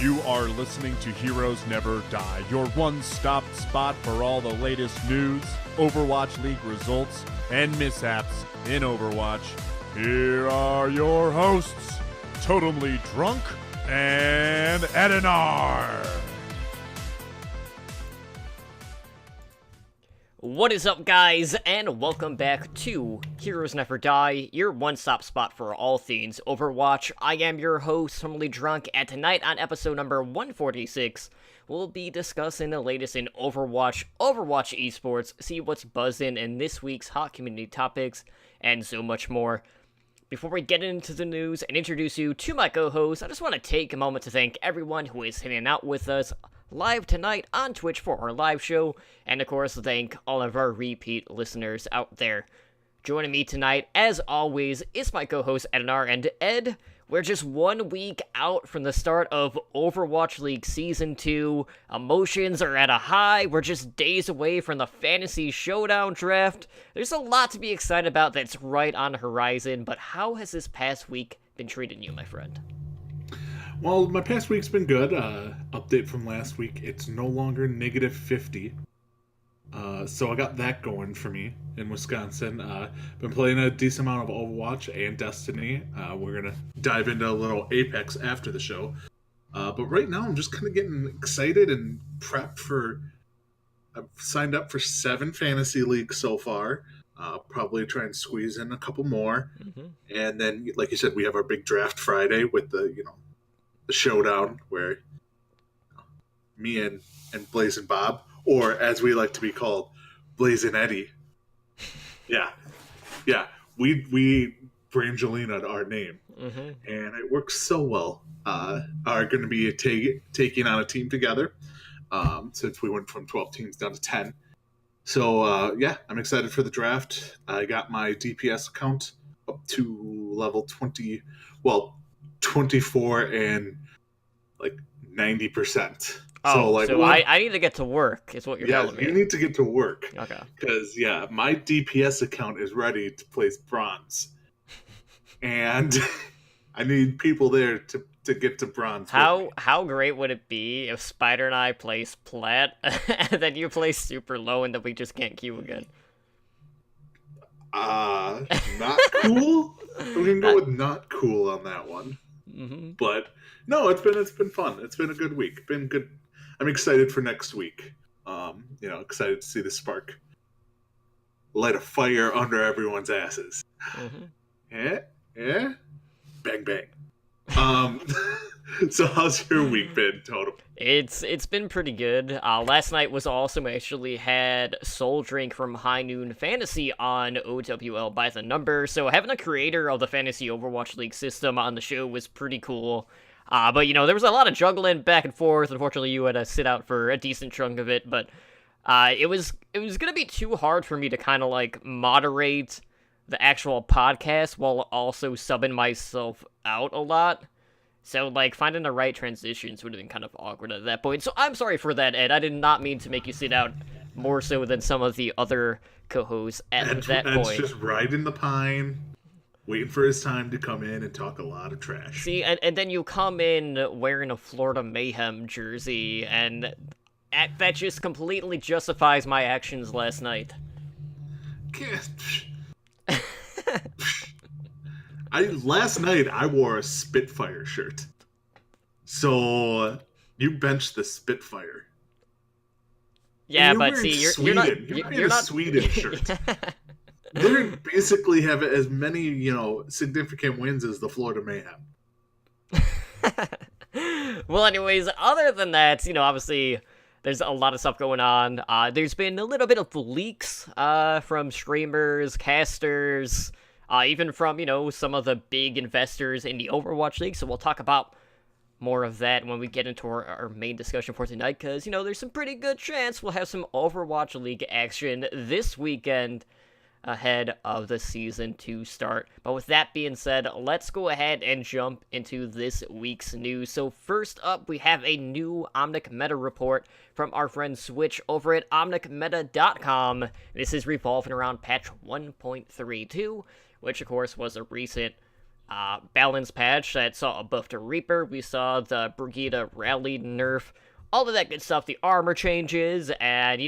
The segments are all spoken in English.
You are listening to Heroes Never Die, your one-stop spot for all the latest news, Overwatch League results, and mishaps in Overwatch. Here are your hosts, Totemly Drunk and Edinar. What is up, guys, and welcome back to Heroes Never Die, your one-stop spot for all things Overwatch. I am your host, Totemly Drunk, and tonight on episode number 146, we'll be discussing the latest in Overwatch esports, see what's buzzing in this week's hot community topics, and so much more. Before we get into the news and introduce you to my co-host, I just want to take a moment to thank everyone who is hanging out with us live tonight on Twitch for our live show, and of course thank all of our repeat listeners out there. Joining me tonight, as always, is my co-host Edinar, and Ed, we're just 1 week out from the start of Overwatch League Season 2. Emotions are at a high. We're just days away from the Fantasy Showdown draft. There's a lot to be excited about that's right on the horizon, but how has this past week been treating you, my friend? Well, my past week's been good. Update from last week, it's no longer negative 50. So I got that going for me in Wisconsin. Been playing a decent amount of Overwatch and Destiny. We're going to dive into a little Apex after the show. But right now I'm just kind of getting excited and prepped for... I've signed up for 7 fantasy leagues so far. Probably try and squeeze in a couple more. Mm-hmm. And then, like you said, we have our big draft Friday with the showdown where me and Blazing Bob, or as we like to be called, Blazing Eddie. Yeah. We Brangelina our name, mm-hmm. And it works so well. Are going to be taking on a team together. Since we went from 12 teams down to 10. So I'm excited for the draft. I got my DPS account up to level 24 and like 90%. Oh, so I need to get to work, is what you're telling me. You need to get to work. Okay. Because, my DPS account is ready to place bronze. And I need people there to get to bronze. How great would it be if Spider and I place plat, and then you place super low, and then we just can't queue again? Not cool? We can go with not cool on that one. Mm-hmm. But no, it's been fun. It's been a good week. Been good. I'm excited for next week. Excited to see the spark light a fire under everyone's asses. Mm-hmm. Yeah. Bang bang. So how's your week been, Totem? It's been pretty good. Last night was awesome. I actually had Soul Drink from High Noon Fantasy on OWL by the number, so having a creator of the Fantasy Overwatch League system on the show was pretty cool. But there was a lot of juggling back and forth. Unfortunately, you had to sit out for a decent chunk of it, but it was gonna be too hard for me to kind of like moderate the actual podcast while also subbing myself out a lot. So, finding the right transitions would have been kind of awkward at that point. So, I'm sorry for that, Ed. I did not mean to make you sit out more so than some of the other co-hosts at that point. Ed's just riding the pine, waiting for his time to come in and talk a lot of trash. See, and then you come in wearing a Florida Mayhem jersey, and that just completely justifies my actions last night. Last night I wore a Spitfire shirt. So you benched the Spitfire. Yeah, but see, you're not a Sweden shirt. They basically have as many, significant wins as the Florida Mayhem. Well, anyways, other than that, obviously there's a lot of stuff going on. There's been a little bit of leaks from streamers, casters, even from, some of the big investors in the Overwatch League, so we'll talk about more of that when we get into our main discussion for tonight, because, there's some pretty good chance we'll have some Overwatch League action this weekend ahead of the Season 2 start. But with that being said, let's go ahead and jump into this week's news. So first up, we have a new Omnic Meta report from our friend Switch over at OmnicMeta.com. This is revolving around patch 1.32, which of course was a recent balance patch that saw a buff to Reaper. We saw the Brigida rally nerf, all of that good stuff, the armor changes, and,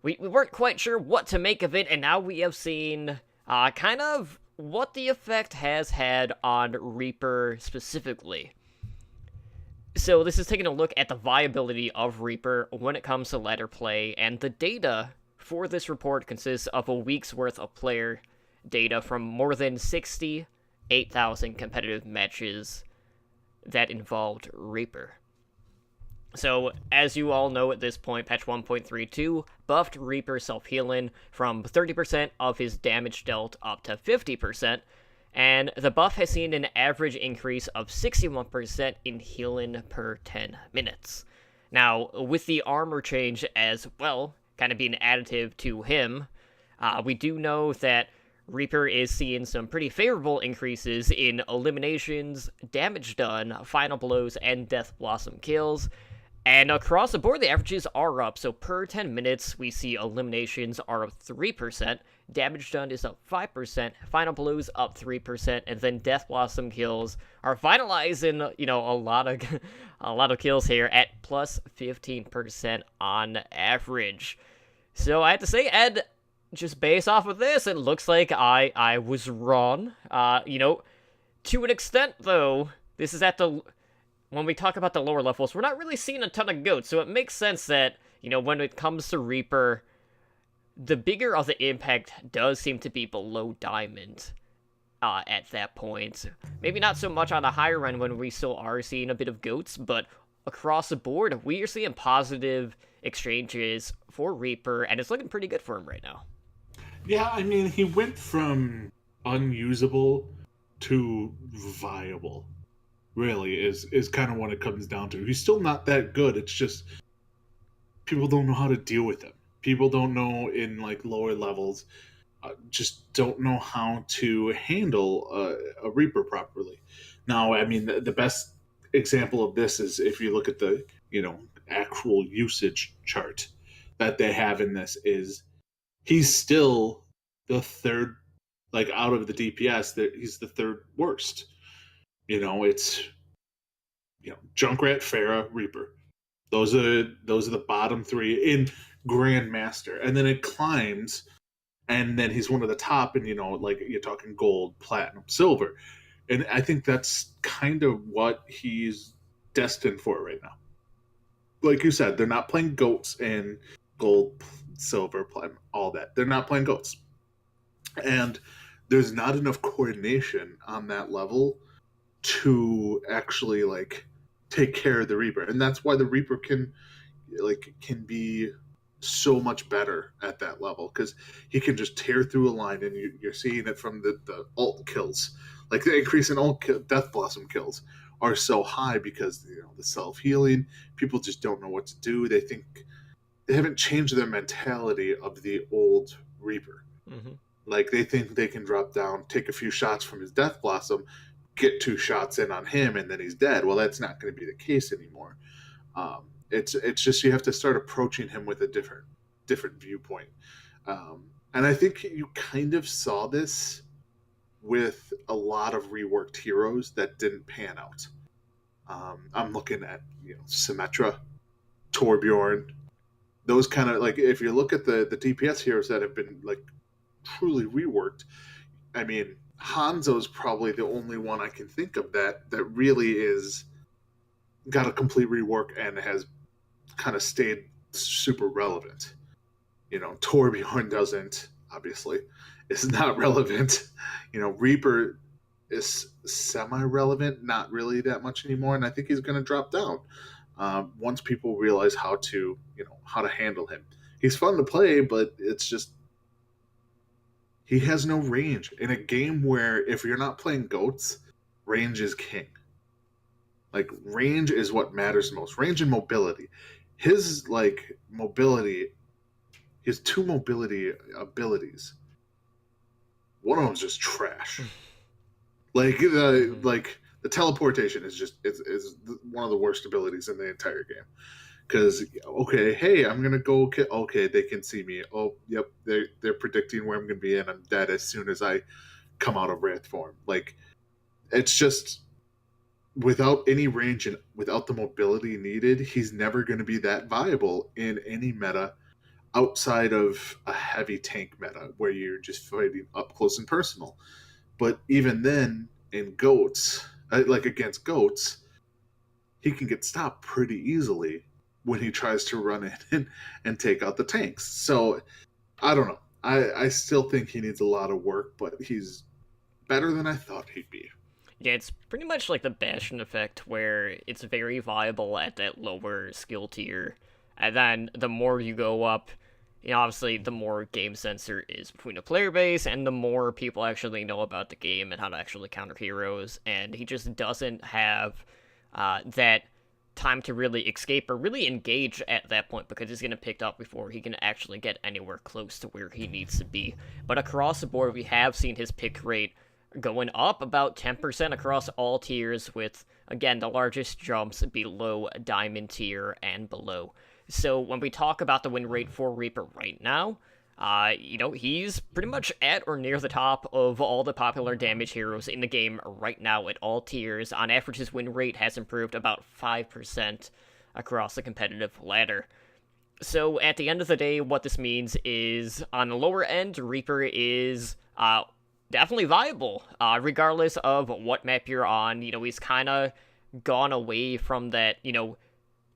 we weren't quite sure what to make of it, and now we have seen kind of what the effect has had on Reaper specifically. So this is taking a look at the viability of Reaper when it comes to ladder play, and the data for this report consists of a week's worth of player data from more than 68,000 competitive matches that involved Reaper. So, as you all know at this point, patch 1.32 buffed Reaper self-healing from 30% of his damage dealt up to 50%, and the buff has seen an average increase of 61% in healing per 10 minutes. Now, with the armor change as well, kind of being additive to him, we do know that Reaper is seeing some pretty favorable increases in eliminations, damage done, final blows, and Death Blossom kills. And across the board, the averages are up. So per 10 minutes, we see eliminations are up 3%, damage done is up 5%, final blows up 3%, and then Death Blossom kills are finalizing, a lot of kills here at plus 15% on average. So I have to say, Ed, just based off of this, it looks like I was wrong. To an extent, though, this is when we talk about the lower levels, we're not really seeing a ton of goats, so it makes sense that, when it comes to Reaper, the bigger of the impact does seem to be below Diamond at that point. Maybe not so much on the higher end when we still are seeing a bit of goats, but across the board, we are seeing positive exchanges for Reaper, and it's looking pretty good for him right now. Yeah, I mean, he went from unusable to viable. Really is kind of what it comes down to. He's still not that good. It's just people don't know how to deal with him. People don't know in like lower levels, just don't know how to handle a Reaper properly. Now, I mean, the best example of this is if you look at the actual usage chart that they have in this, is he's still the third, like out of the DPS, that he's the third worst. It's Junkrat, Pharah, Reaper. Those are the bottom three in Grandmaster, and then it climbs, and then he's one of the top, and like you're talking gold, platinum, silver, and I think that's kind of what he's destined for right now. Like you said, they're not playing goats and gold, silver, platinum, all that. They're not playing goats, and there's not enough coordination on that level to actually like take care of the Reaper, and that's why the Reaper can be so much better at that level, because he can just tear through a line, and you're seeing it from the ult kills. Like the increase in ult Death Blossom kills are so high because the self-healing, people just don't know what to do. They think they haven't changed their mentality of the old Reaper. Mm-hmm. Like they think they can drop down, take a few shots from his Death Blossom, get 2 shots in on him, and then he's dead. Well, that's not going to be the case anymore. It's just you have to start approaching him with a different viewpoint. And I think you kind of saw this with a lot of reworked heroes that didn't pan out. I'm looking at Symmetra, Torbjorn, those kind of, like, if you look at the DPS heroes that have been like truly reworked, I mean, Hanzo's probably the only one I can think of that really is got a complete rework and has kind of stayed super relevant. Torbjorn doesn't, obviously, is not relevant. Reaper is semi-relevant, not really that much anymore, and I think he's going to drop down once people realize how to handle him. He's fun to play, but it's just he has no range in a game where if you're not playing goats, range is king. Like, range is what matters most. Range and mobility. His mobility, his 2 mobility abilities, one of them's just trash. The teleportation is just is one of the worst abilities in the entire game. Because, okay, hey, I'm going to go... Okay, they can see me. Oh, yep, they're predicting where I'm going to be, and I'm dead as soon as I come out of Wrath form. Like, It's just without any range and without the mobility needed, he's never going to be that viable in any meta outside of a heavy tank meta where you're just fighting up close and personal. But even then, in goats, like against goats, he can get stopped pretty easily when he tries to run in and take out the tanks. So I don't know. I still think he needs a lot of work, but he's better than I thought he'd be. Yeah, it's pretty much like the Bastion effect, where it's very viable at that lower skill tier, and then the more you go up, obviously the more game sensor is between the player base, and the more people actually know about the game and how to actually counter heroes, and he just doesn't have that time to really escape or really engage at that point, because he's going to pick up before he can actually get anywhere close to where he needs to be. But across the board, we have seen his pick rate going up about 10% across all tiers, with, again, the largest jumps below Diamond tier and below. So when we talk about the win rate for Reaper right now, he's pretty much at or near the top of all the popular damage heroes in the game right now at all tiers. On average, his win rate has improved about 5% across the competitive ladder. So at the end of the day, what this means is, on the lower end, Reaper is definitely viable, regardless of what map you're on. He's kind of gone away from that,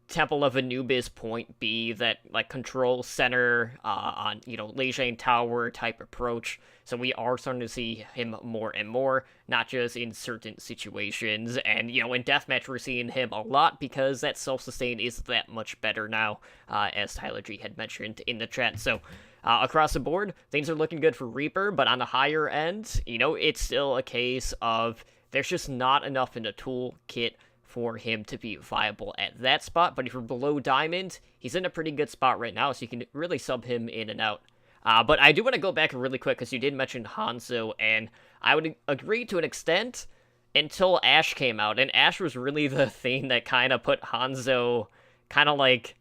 Temple of Anubis point B, that like control center on Legion Tower type approach. So we are starting to see him more and more, not just in certain situations. And in deathmatch we're seeing him a lot because that self-sustain is that much better now, as Tyler G had mentioned in the chat. So across the board, things are looking good for Reaper, but on the higher end, it's still a case of there's just not enough in the toolkit for him to be viable at that spot. But if you're below Diamond, he's in a pretty good spot right now, so you can really sub him in and out. But I do want to go back really quick, because you did mention Hanzo, and I would agree to an extent until Ashe came out, and Ashe was really the thing that kind of put Hanzo kind of like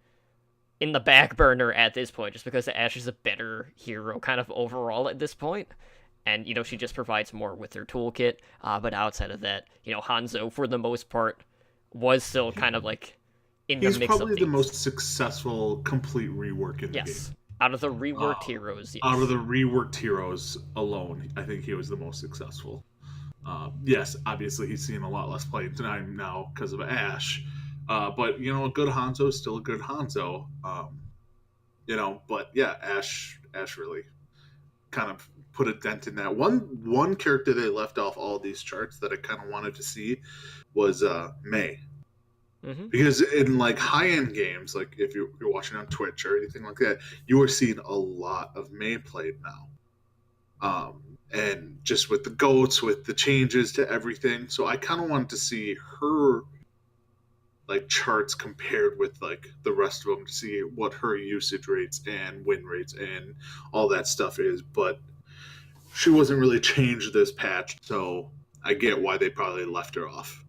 in the back burner at this point, just because Ashe is a better hero kind of overall at this point. And, she just provides more with her toolkit. But outside of that, Hanzo, for the most part, was still kind of like in the mix of things. He's probably the most successful complete rework in the game. Yes, out of the reworked heroes. Yes. Out of the reworked heroes alone, I think he was the most successful. Yes, obviously he's seeing a lot less playing time now because of Ashe. But, a good Hanzo is still a good Hanzo. But yeah, Ashe really kind of put a dent in that. One character they left off all these charts that I kind of wanted to see was Mei. Mm-hmm. Because in like high-end games, like if you're watching on Twitch or anything like that, you are seeing a lot of Mei played now. And just with the goats, with the changes to everything. So I kind of wanted to see her like charts compared with like the rest of them to see what her usage rates and win rates and all that stuff is. But she wasn't really changed this patch, so I get why they probably left her off.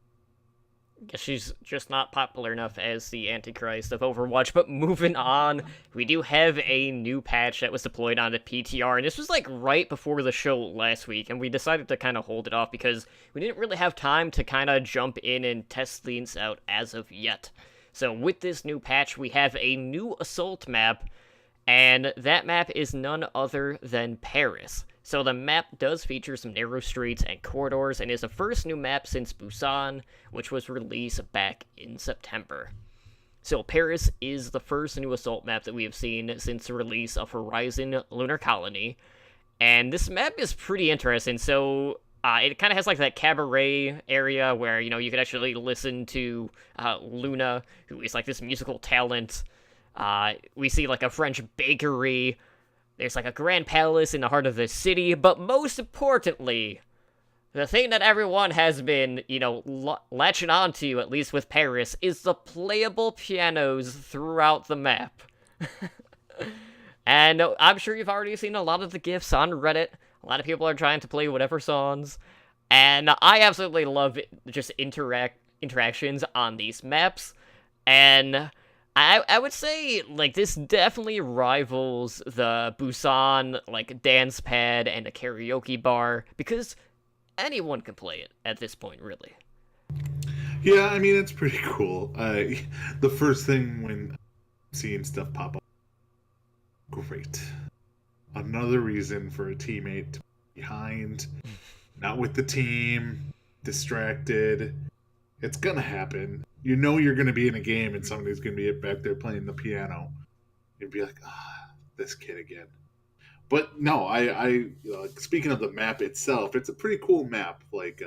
Guess she's just not popular enough as the Antichrist of Overwatch. But moving on, we do have a new patch that was deployed onto PTR, and this was like right before the show last week, and we decided to kind of hold it off because we didn't really have time to kind of jump in and test things out as of yet. So with this new patch, we have a new assault map, and that map is none other than Paris. So the map does feature some narrow streets and corridors, and is the first new map since Busan, which was released back in September. So Paris is the first new assault map that we have seen since the release of Horizon Lunar Colony, and this map is pretty interesting. So it kind of has like that cabaret area where, you could actually listen to Luna, who is like this musical talent. We see like a French bakery. There's like a grand palace in the heart of the city, but most importantly, the thing that everyone has been, latching onto, at least with Paris, is the playable pianos throughout the map. And I'm sure you've already seen a lot of the GIFs on Reddit. A lot of people are trying to play whatever songs. And I absolutely love just interactions on these maps. And I would say, like, this definitely rivals the Busan, like, dance pad and the karaoke bar, because anyone can play it at this point, really. Yeah, I mean, it's pretty cool. The first thing when seeing stuff pop up, great. Another reason for a teammate to be behind, not with the team, distracted. It's gonna happen. You know you're gonna be in a game and somebody's gonna be back there playing the piano. You'd be like, this kid again. But no, I speaking of the map itself, it's a pretty cool map. Like,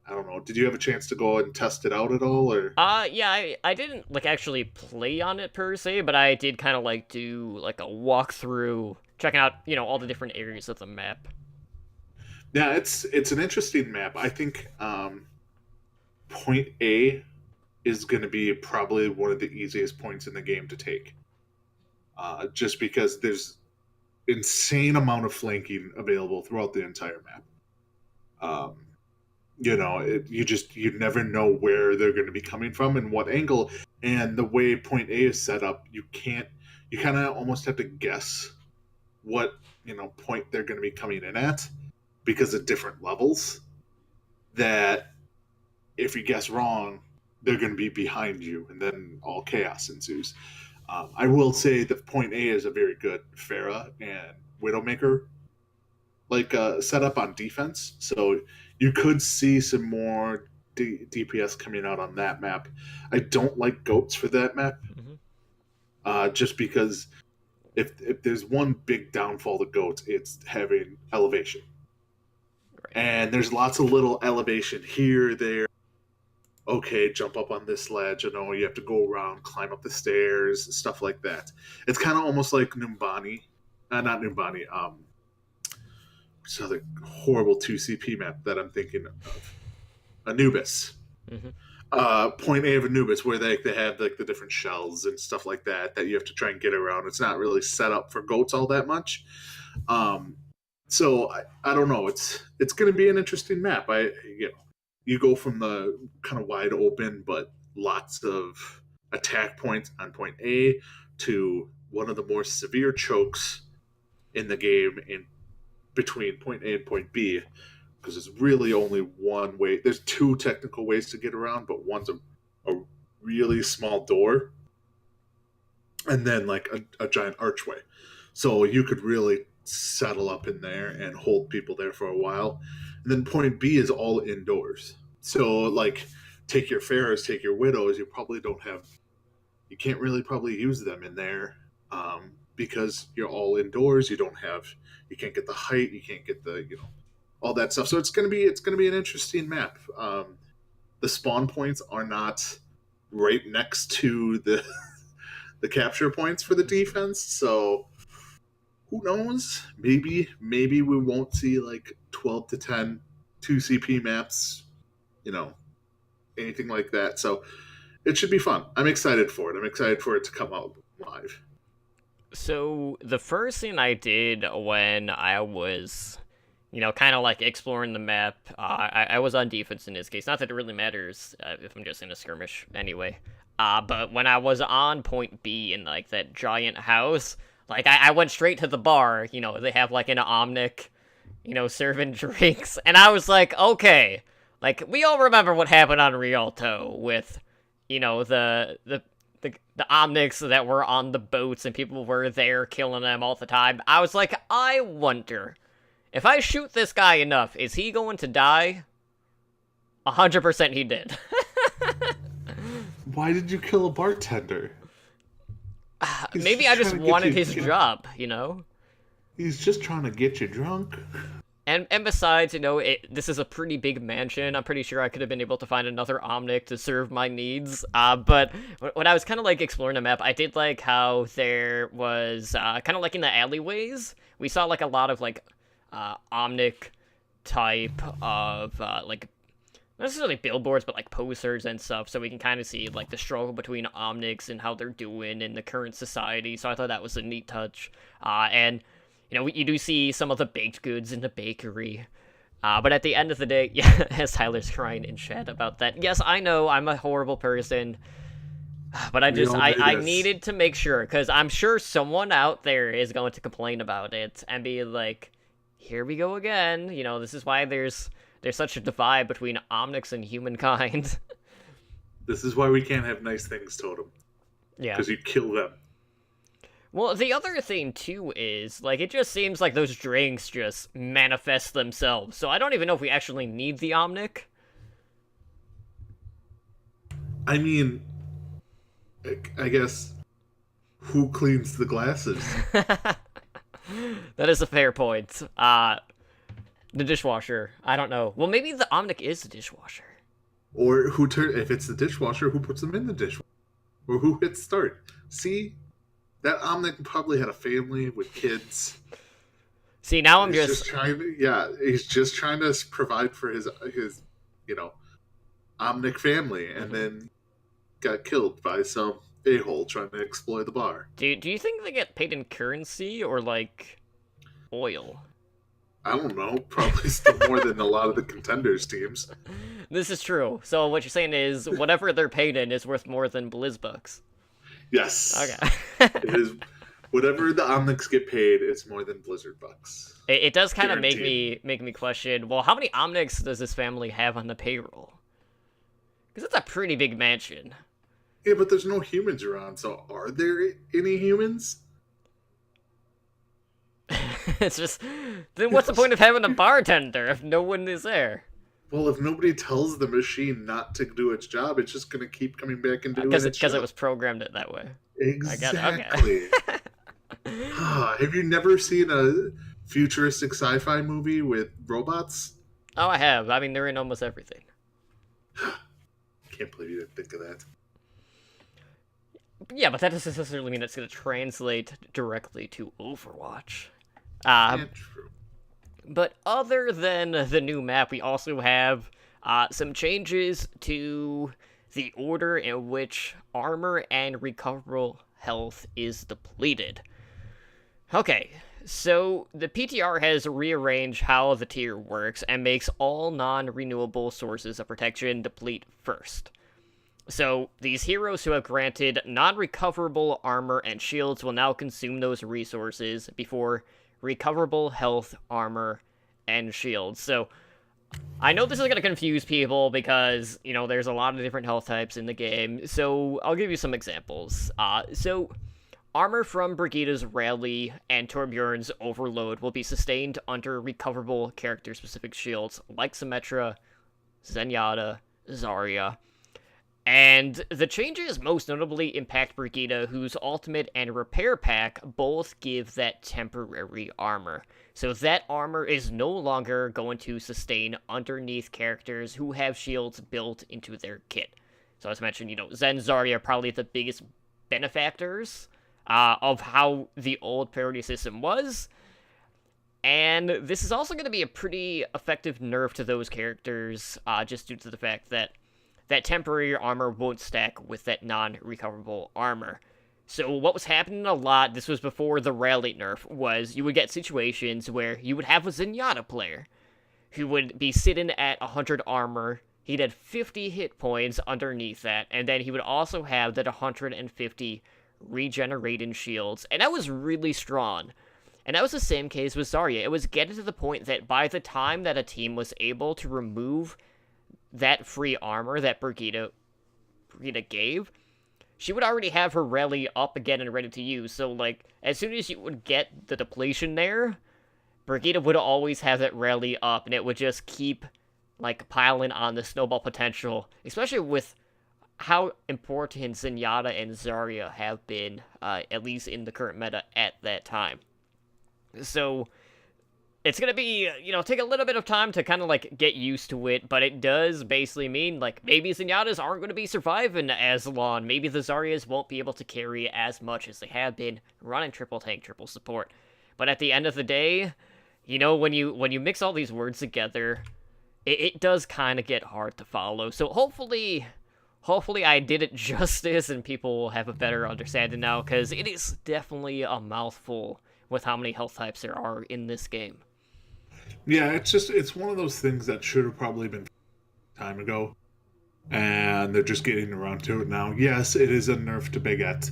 I don't know. Did you have a chance to go and test it out at all, or? Yeah, I didn't like actually play on it per se, but I did kind of like do like a walkthrough, checking out all the different areas of the map. Yeah, it's an interesting map. I think Point A is going to be probably one of the easiest points in the game to take, just because there's insane amount of flanking available throughout the entire map. You never know where they're going to be coming from and what angle, and the way Point A is set up, you kind of almost have to guess what point they're going to be coming in at because of different levels. That if you guess wrong, they're going to be behind you, and then all chaos ensues. I will say that Point A is a very good Pharah and Widowmaker setup on defense, so you could see some more DPS coming out on that map. I don't like goats for that map, just because if there's one big downfall to goats, it's having elevation. Right. And there's lots of little elevation here, there. Okay, jump up on this ledge. You have to go around, climb up the stairs, stuff like that. It's kind of almost like Numbani. Not Numbani. So the horrible 2CP map that I'm thinking of. Anubis. Point A of Anubis, where they have like the different shells and stuff like that you have to try and get around. It's not really set up for goats all that much. So I don't know. It's going to be an interesting map. You go from the kind of wide open, but lots of attack points on Point A to one of the more severe chokes in the game in between Point A and Point B, because there's really only one way. There's two technical ways to get around, but one's a really small door and then like a giant archway. So you could really settle up in there and hold people there for a while. And then Point B is all indoors. So, like, take your Pharahs, take your Widows, you can't really probably use them in there because you're all indoors. You can't get the height, you can't get the, all that stuff. So it's gonna be an interesting map. The spawn points are not right next to the capture points for the defense, so who knows? Maybe we won't see like 12 to 10 2CP maps, anything like that. So it should be fun. I'm excited for it. I'm excited for it to come out live. So the first thing I did when I was, kind of like exploring the map, I was on defense in this case. Not that it really matters if I'm just in a skirmish anyway. But when I was on Point B in like that giant house, like I went straight to the bar. They have like an Omnic, serving drinks, and I was like, okay, like we all remember what happened on Rialto with, the Omnics that were on the boats and people were there killing them all the time. I was like, I wonder, if I shoot this guy enough, is he going to die? 100% he did. Why did you kill a bartender? Maybe I just wanted his job, He's just trying to get you drunk. And besides, this is a pretty big mansion. I'm pretty sure I could have been able to find another Omnic to serve my needs. But when I was kind of like exploring the map, I did like how there was kind of like in the alleyways, we saw like a lot of like Omnic type of like not necessarily billboards, but like posters and stuff, so we can kind of see like the struggle between Omnics and how they're doing in the current society. So I thought that was a neat touch. And you do see some of the baked goods in the bakery. But at the end of the day, yeah, as Tyler's crying in chat about that. Yes, I know, I'm a horrible person. But I needed to make sure, because I'm sure someone out there is going to complain about it and be like, here we go again. This is why there's there's such a divide between Omnics and humankind. This is why we can't have nice things, Totem. Yeah. Because you kill them. Well, the other thing, too, is, like, it just seems like those drinks just manifest themselves. So I don't even know if we actually need the Omnic. I mean, I guess, who cleans the glasses? That is a fair point. The dishwasher. I don't know. Well, maybe the Omnic is the dishwasher. Or if it's the dishwasher, who puts them in the dishwasher? Or who hits start? See? That Omnic probably had a family with kids. See, now I'm he's just trying to, he's just trying to provide for his Omnic family, and then got killed by some a-hole trying to exploit the bar. Do you think they get paid in currency or, like, oil? I don't know. Probably still more than a lot of the contenders teams. This is true. So what you're saying is whatever they're paid in is worth more than BlizzBucks. Yes. Okay. It is whatever the Omnics get paid, it's more than Blizzard bucks. It does kind of make me question, well, how many Omnics does this family have on the payroll? Because it's a pretty big mansion. Yeah, but there's no humans around, so are there any humans? It's just, then what's the point of having a bartender if no one is there? Well, if nobody tells the machine not to do its job, it's just going to keep coming back and doing its job. Because it was programmed it that way. Exactly. Okay. Have you never seen a futuristic sci-fi movie with robots? Oh, I have. I mean, they're in almost everything. Can't believe you didn't think of that. Yeah, but that doesn't necessarily mean it's going to translate directly to Overwatch. Yeah, true. But other than the new map, we also have some changes to the order in which armor and recoverable health is depleted. Okay, so the PTR has rearranged how the tier works and makes all non-renewable sources of protection deplete first. So these heroes who have granted non-recoverable armor and shields will now consume those resources before recoverable health, armor, and shields. So I know this is going to confuse people because, you know, there's a lot of different health types in the game. So I'll give you some examples. So armor from Brigitte's Rally and Torbjorn's Overload will be sustained under recoverable character-specific shields like Symmetra, Zenyatta, Zarya. And the changes most notably impact Brigitte, whose ultimate and repair pack both give that temporary armor. So that armor is no longer going to sustain underneath characters who have shields built into their kit. So as mentioned, you know, Zen, Zarya are probably the biggest benefactors of how the old parity system was. And this is also going to be a pretty effective nerf to those characters, just due to the fact that that temporary armor won't stack with that non-recoverable armor. So what was happening a lot, this was before the Rally nerf, was you would get situations where you would have a Zenyatta player who would be sitting at 100 armor, he'd have 50 hit points underneath that, and then he would also have that 150 regenerating shields, and that was really strong. And that was the same case with Zarya. It was getting to the point that by the time that a team was able to remove that free armor that Brigitte gave, she would already have her Rally up again and ready to use. So, like, as soon as you would get the depletion there, Brigitte would always have that Rally up, and it would just keep, like, piling on the snowball potential, especially with how important Zenyatta and Zarya have been, at least in the current meta at that time. So it's going to be, you know, take a little bit of time to kind of, like, get used to it, but it does basically mean, like, maybe Zenyatta's aren't going to be surviving as long. Maybe the Zaryas won't be able to carry as much as they have been running triple tank, triple support. But at the end of the day, you know, when you mix all these words together, it does kind of get hard to follow. So hopefully I did it justice and people will have a better understanding now, because it is definitely a mouthful with how many health types there are in this game. Yeah, it's one of those things that should have probably been time ago, and they're just getting around to it now. Yes, it is a nerf to Baguette,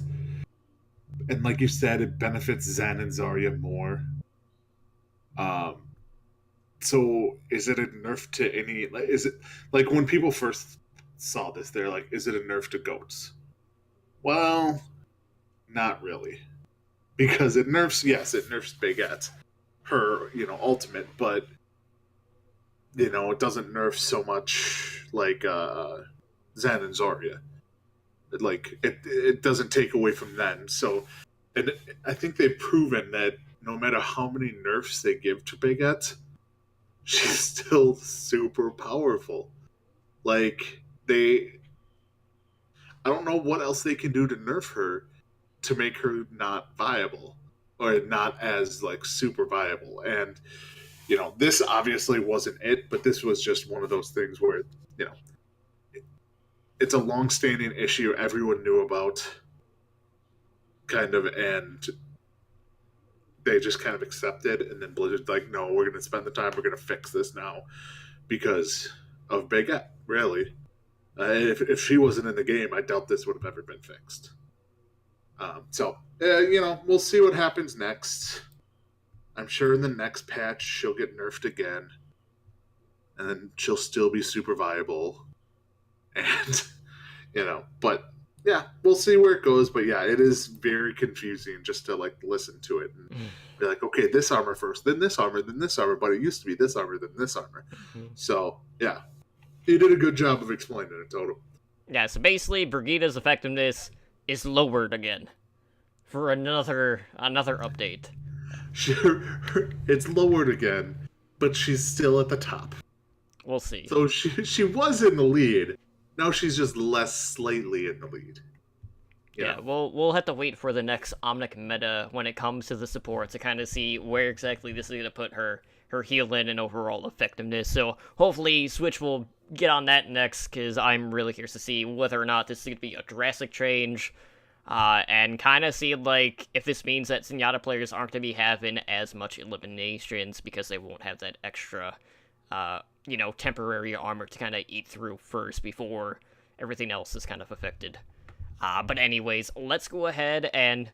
and like you said, it benefits Zen and Zarya more. So is it a nerf to any? Is it like when people first saw this, they're like, "Is it a nerf to goats?" Well, not really, because it nerfs. Yes, it nerfs Baguette, her ultimate, but it doesn't nerf so much like Zen and Zarya. It doesn't take away from them. So, and I think they've proven that no matter how many nerfs they give to Baguette, she's still super powerful. Like I don't know what else they can do to nerf her to make her not viable or not as like super viable. And this obviously wasn't it, but this was just one of those things where it's a long-standing issue everyone knew about, kind of, and they just kind of accepted. And then Blizzard's like, no, we're going to spend the time, we're going to fix this now because of Baguette, really. If she wasn't in the game, I doubt this would have ever been fixed. We'll see what happens next. I'm sure in the next patch she'll get nerfed again, and then she'll still be super viable. And but yeah, we'll see where it goes. But yeah, it is very confusing just to like listen to it and be like, okay, this armor first, then this armor, then this armor, but it used to be this armor, then this armor. So yeah, he did a good job of explaining it, Total. Yeah, so basically, Brigida's effectiveness is lowered again for another update. Sure, it's lowered again, but she's still at the top. We'll see. So she was in the lead. Now she's just less slightly in the lead. Yeah, we'll have to wait for the next Omnic meta when it comes to the support to kind of see where exactly this is going to put her healing and overall effectiveness. So hopefully Switch will get on that next, because I'm really curious to see whether or not this is going to be a drastic change, and kind of see like if this means that Zenyatta players aren't going to be having as much eliminations because they won't have that extra temporary armor to kind of eat through first before everything else is kind of affected. But anyways, let's go ahead and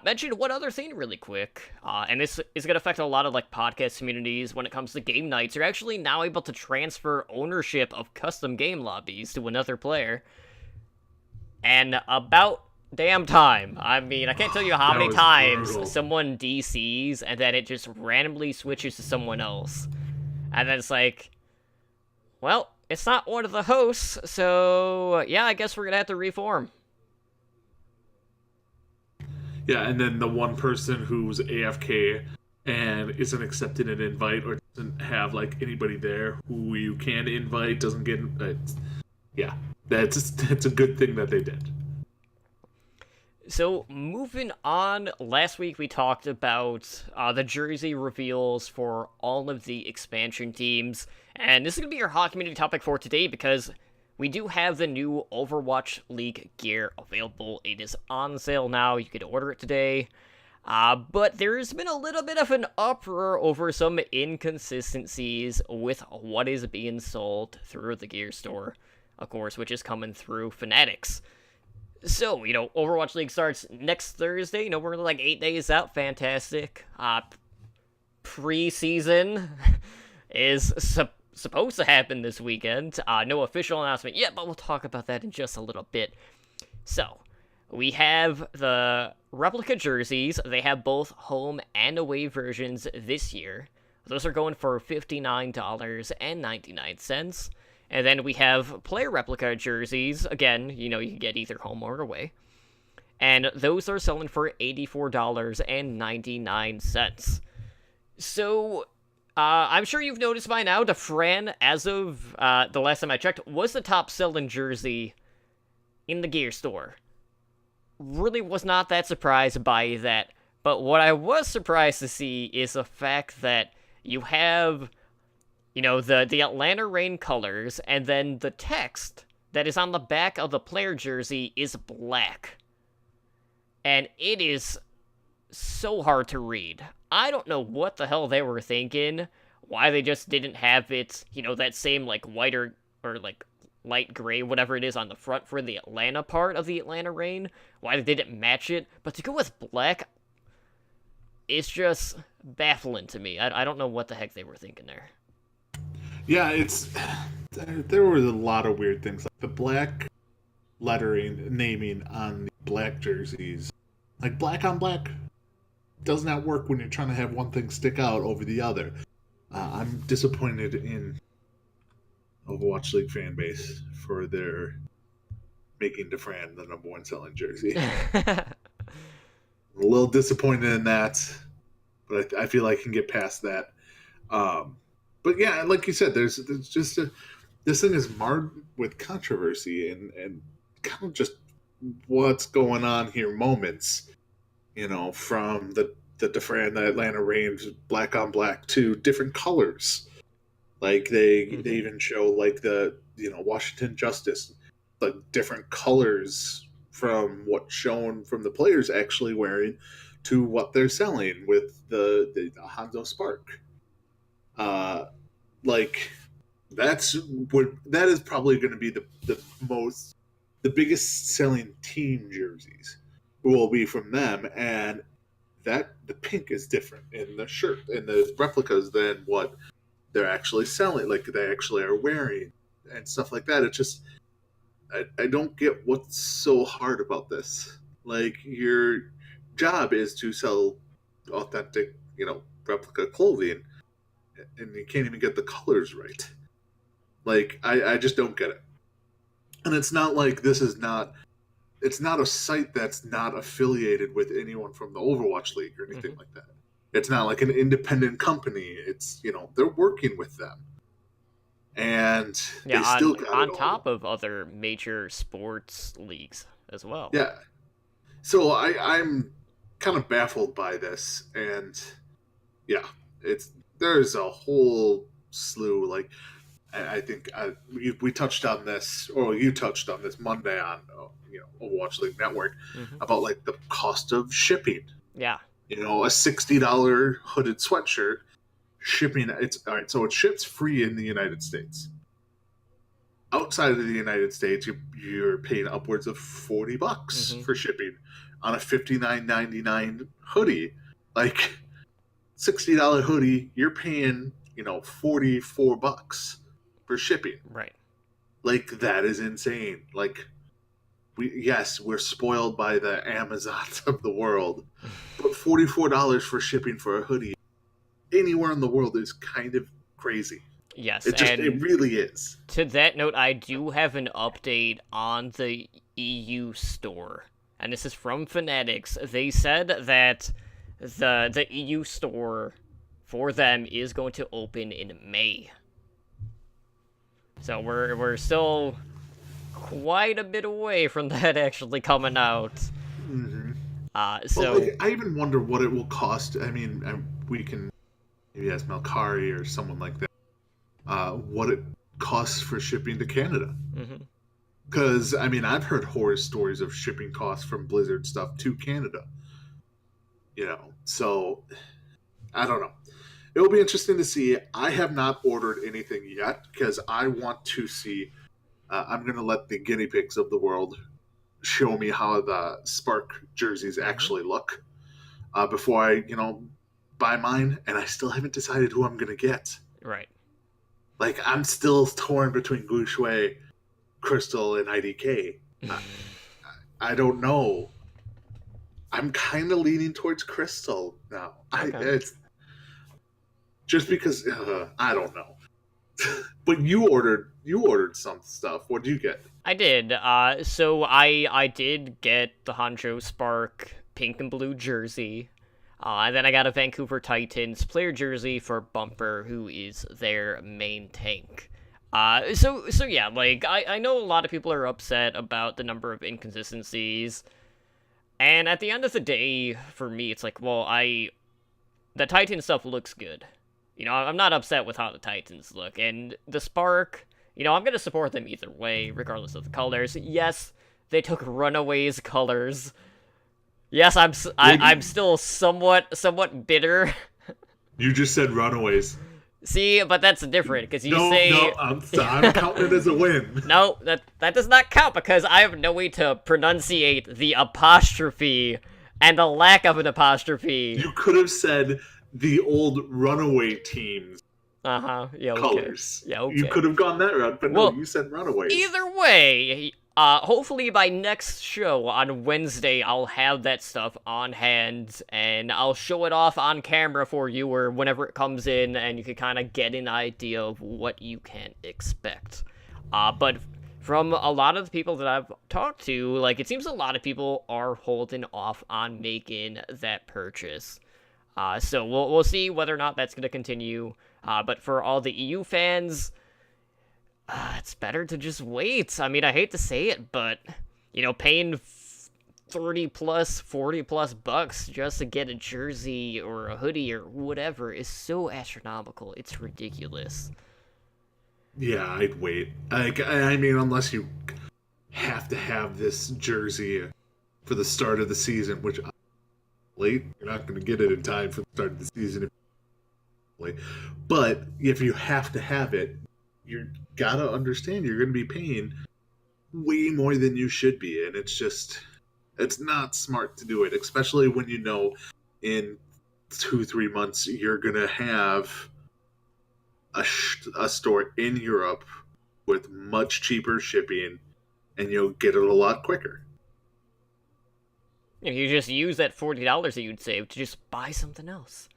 mention one other thing really quick. And this is going to affect a lot of like podcast communities when it comes to game nights. You're actually now able to transfer ownership of custom game lobbies to another player. And about damn time. I mean, I can't tell you how many times someone DCs and then it just randomly switches to someone else. And then it's like, well, it's not one of the hosts, so yeah, I guess we're gonna have to reform. Yeah, and then the one person who's AFK and isn't accepting an invite or doesn't have like anybody there who you can invite doesn't get. Yeah, that's a good thing that they did. So, moving on, last week we talked about the jersey reveals for all of the expansion teams, and this is going to be our hot community topic for today because we do have the new Overwatch League gear available. It is on sale now, you can order it today, but there's been a little bit of an uproar over some inconsistencies with what is being sold through the gear store, of course, which is coming through Fanatics. So, Overwatch League starts next Thursday. We're like 8 days out. Fantastic. Preseason is supposed to happen this weekend. No official announcement yet, but we'll talk about that in just a little bit. So, we have the replica jerseys. They have both home and away versions this year. Those are going for $59.99. And then we have player replica jerseys. Again, you can get either home or away. And those are selling for $84.99. So, I'm sure you've noticed by now, Dafran, as of the last time I checked, was the top selling jersey in the gear store. Really was not that surprised by that. But what I was surprised to see is the fact that you have the Atlanta Reign colors, and then the text that is on the back of the player jersey is black. And it is so hard to read. I don't know what the hell they were thinking, why they just didn't have it, that same, like, whiter, or, like, light gray, whatever it is on the front for the Atlanta part of the Atlanta Reign, why they didn't match it, but to go with black, it's just baffling to me. I don't know what the heck they were thinking there. Yeah, there were a lot of weird things, like the black lettering naming on the black jerseys. Like, black on black does not work when you're trying to have one thing stick out over the other. I'm disappointed in Overwatch League fan base for their making Dafran the number one selling jersey. I'm a little disappointed in that, but I feel like I can get past that. But yeah, like you said, there's just this thing is marred with controversy and kind of just what's going on here moments, from the Dafran, the Atlanta Reigns black on black to different colors. Like they even show like the Washington Justice, like different colors from what's shown from the players actually wearing to what they're selling with the Hanzo Spark. Like that is probably going to be the biggest selling team jerseys will be from them, and that the pink is different in the shirt and the replicas than what they're actually selling, like they actually are wearing and stuff like that. It's just I don't get what's so hard about this. Like, your job is to sell authentic, replica clothing, and you can't even get the colors right. Like, I just don't get it. And it's not like it's not a site that's not affiliated with anyone from the Overwatch League or anything like that. It's not like an independent company. It's, they're working with them. And yeah, they still on top of other major sports leagues as well. Yeah. So I'm kind of baffled by this, and yeah, there's a whole slew. Like, I think we touched on this, or you touched on this Monday on Overwatch League Network about like the cost of shipping. Yeah. A $60 hooded sweatshirt shipping. It's all right. So it ships free in the United States. Outside of the United States, you're paying upwards of $40 for shipping on a $59.99 hoodie. Like, $60 hoodie, you're paying $44 for shipping. Right. Like, that is insane. Like, we're spoiled by the Amazons of the world, but $44 for shipping for a hoodie anywhere in the world is kind of crazy. Yes, it really is. To that note, I do have an update on the EU store, and this is from Fanatics. They said that the EU store for them is going to open in May. So we're still quite a bit away from that actually coming out. So I even wonder what it will cost. I mean, we can maybe ask Melkari or someone like that what it costs for shipping to Canada. Because I've heard horror stories of shipping costs from Blizzard stuff to Canada. So I don't know. It will be interesting to see. I have not ordered anything yet because I want to see. I'm going to let the guinea pigs of the world show me how the Spark jerseys actually look before I, buy mine. And I still haven't decided who I'm going to get. Right. Like, I'm still torn between Guushui, Crystal, and IDK. I don't know. I'm kind of leaning towards Crystal now. Okay. It's just because I don't know. But you ordered some stuff. What did you get? I did. So I did get the Hanzo Spark pink and blue jersey. And then I got a Vancouver Titans player jersey for Bumper, who is their main tank. So yeah, like, I know a lot of people are upset about the number of inconsistencies. And at the end of the day, for me, it's like, well, the Titan stuff looks good. I'm not upset with how the Titans look. And the Spark, I'm going to support them either way, regardless of the colors. Yes, they took Runaways colors. Yes, I'm still somewhat bitter. You just said Runaways. See, but that's different, because No, I'm counting it as a win. No, that does not count, because I have no way to pronunciate the apostrophe And a lack of an apostrophe. You could have said the old Runaway team's Yeah, okay. colors. Yeah, okay. You could have gone that route, but Well, no, you said Runaways. Either way, hopefully by next show on Wednesday, I'll have that stuff on hand, and I'll show it off on camera for you, or whenever it comes in, and you can kind of get an idea of what you can expect. But from a lot of the people that I've talked to, like, it seems a lot of people are holding off on making that purchase. So we'll see whether or not that's going to continue. But for all the EU fans, it's better to just wait. I mean, I hate to say it, but, paying 30 plus, 40 plus bucks just to get a jersey or a hoodie or whatever is so astronomical. It's ridiculous. Yeah, I'd wait. I mean, unless you have to have this jersey for the start of the season, which late, you're not going to get it in time for the start of the season. But if you have to have it, you gotta understand you're going to be paying way more than you should be, and it's not smart to do it, especially when you know in 2-3 months you're going to have a store in Europe with much cheaper shipping, and you'll get it a lot quicker. If you just use that $40 that you'd save to just buy something else.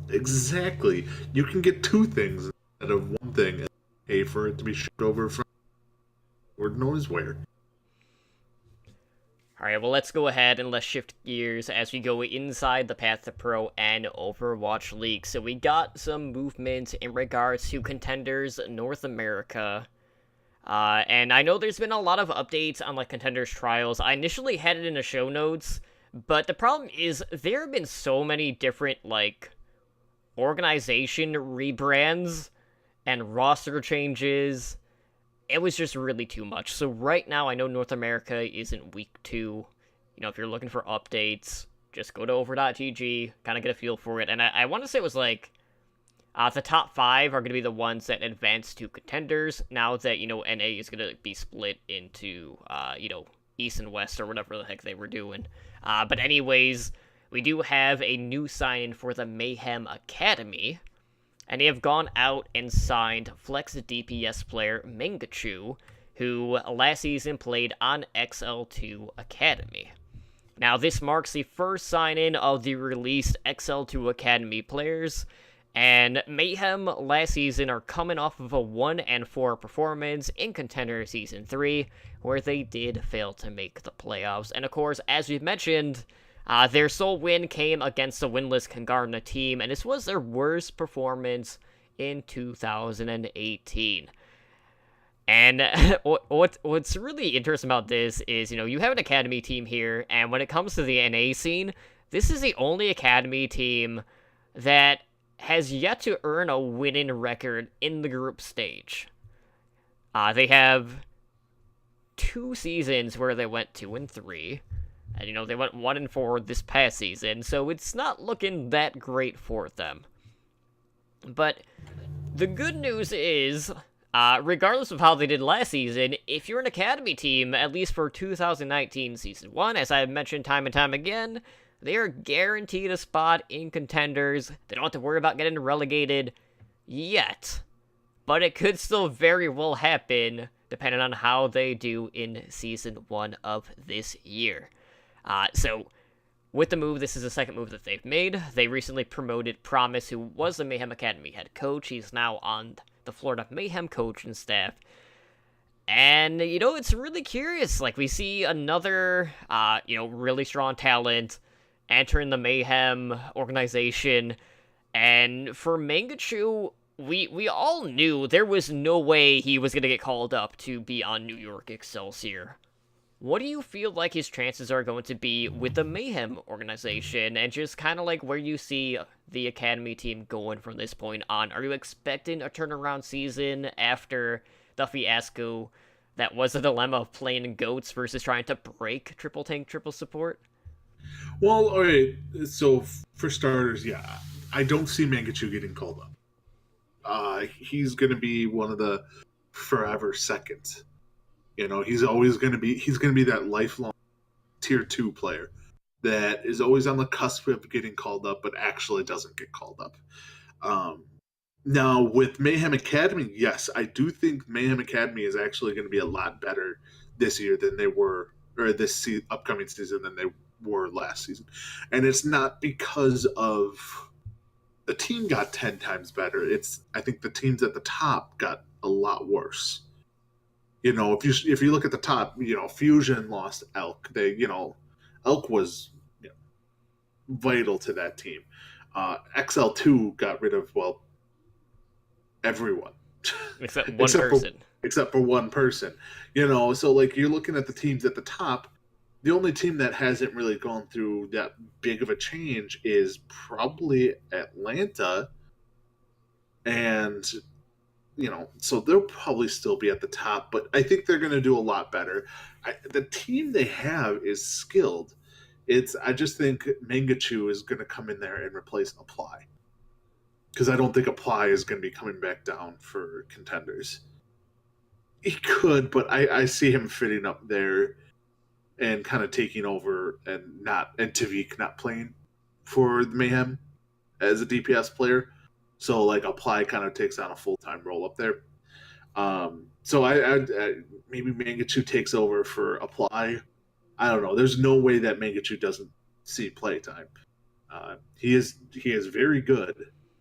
Exactly. You can get two things instead of one thing and pay for it to be shipped over from Lord knows where. Alright, well, let's go ahead and let's shift gears as we go inside the Path to Pro and Overwatch League. So we got some movement in regards to Contenders North America. And I know there's been a lot of updates on, like, Contenders Trials. I initially had it in the show notes, but the problem is there have been so many different, like, organization rebrands and roster changes. It was just really too much. So right now, I know North America is in week 2. If you're looking for updates, just go to over.gg, kind of get a feel for it. And I want to say it was like, the top 5 are going to be the ones that advance to Contenders, now that, NA is going to be split into, East and West, or whatever the heck they were doing. But anyways, we do have a new sign-in for the Mayhem Academy. And they have gone out and signed Flex DPS player Mangachu, who last season played on XL2 Academy. Now, this marks the first sign-in of the released XL2 Academy players, and Mayhem last season are coming off of a 1-4 performance in Contender Season 3, where they did fail to make the playoffs. And of course, as we've mentioned, their sole win came against the winless Kangarna team, and this was their worst performance in 2018. And what's really interesting about this is, you have an Academy team here, and when it comes to the NA scene, this is the only Academy team that has yet to earn a winning record in the group stage. They have 2 seasons where they went 2-3. And, they went 1-4 this past season, so it's not looking that great for them. But the good news is, regardless of how they did last season, if you're an Academy team, at least for 2019 Season 1, as I've mentioned time and time again, they are guaranteed a spot in Contenders. They don't have to worry about getting relegated yet. But it could still very well happen, depending on how they do in Season 1 of this year. So, with the move, this is the second move that they've made. They recently promoted Promise, who was the Mayhem Academy head coach. He's now on the Florida Mayhem coaching staff. And, it's really curious. Like, we see another, really strong talent entering the Mayhem organization. And for Mangachu, we all knew there was no way he was going to get called up to be on New York Excelsior. What do you feel like his chances are going to be with the Mayhem organization, and just kind of like where you see the Academy team going from this point on? Are you expecting a turnaround season after the fiasco that was a dilemma of playing GOATs versus trying to break triple tank, triple support? Well, alright, so for starters, yeah, I don't see Mangachu getting called up. He's going to be one of the forever seconds. He's always going to be that lifelong tier 2 player. that is always on the cusp of getting called up, but actually doesn't get called up. Um, Now, with Mayhem Academy, yes, I do think Mayhem Academy is actually going to be a lot better this year than they were, or this upcoming season than they were last season. And it's not because of the team got 10 times better. I think the teams at the top got a lot worse. If you look at the top, Fusion lost Elk. Elk was vital to that team. XL2 got rid of, everyone. Except one person. Except for one person. So like you're looking at the teams at the top, the only team that hasn't really gone through that big of a change is probably Atlanta. And, so they'll probably still be at the top, but I think they're going to do a lot better. The team they have is skilled. I just think Mangachu is going to come in there and replace Apply. Because I don't think Apply is going to be coming back down for contenders. He could, but I see him fitting up there and kind of taking over and Tavik not playing for Mayhem as a DPS player. So like Apply kind of takes on a full-time role up there. So I maybe Mangachu takes over for Apply. I don't know. There's no way that Mangachu doesn't see playtime. He is very good.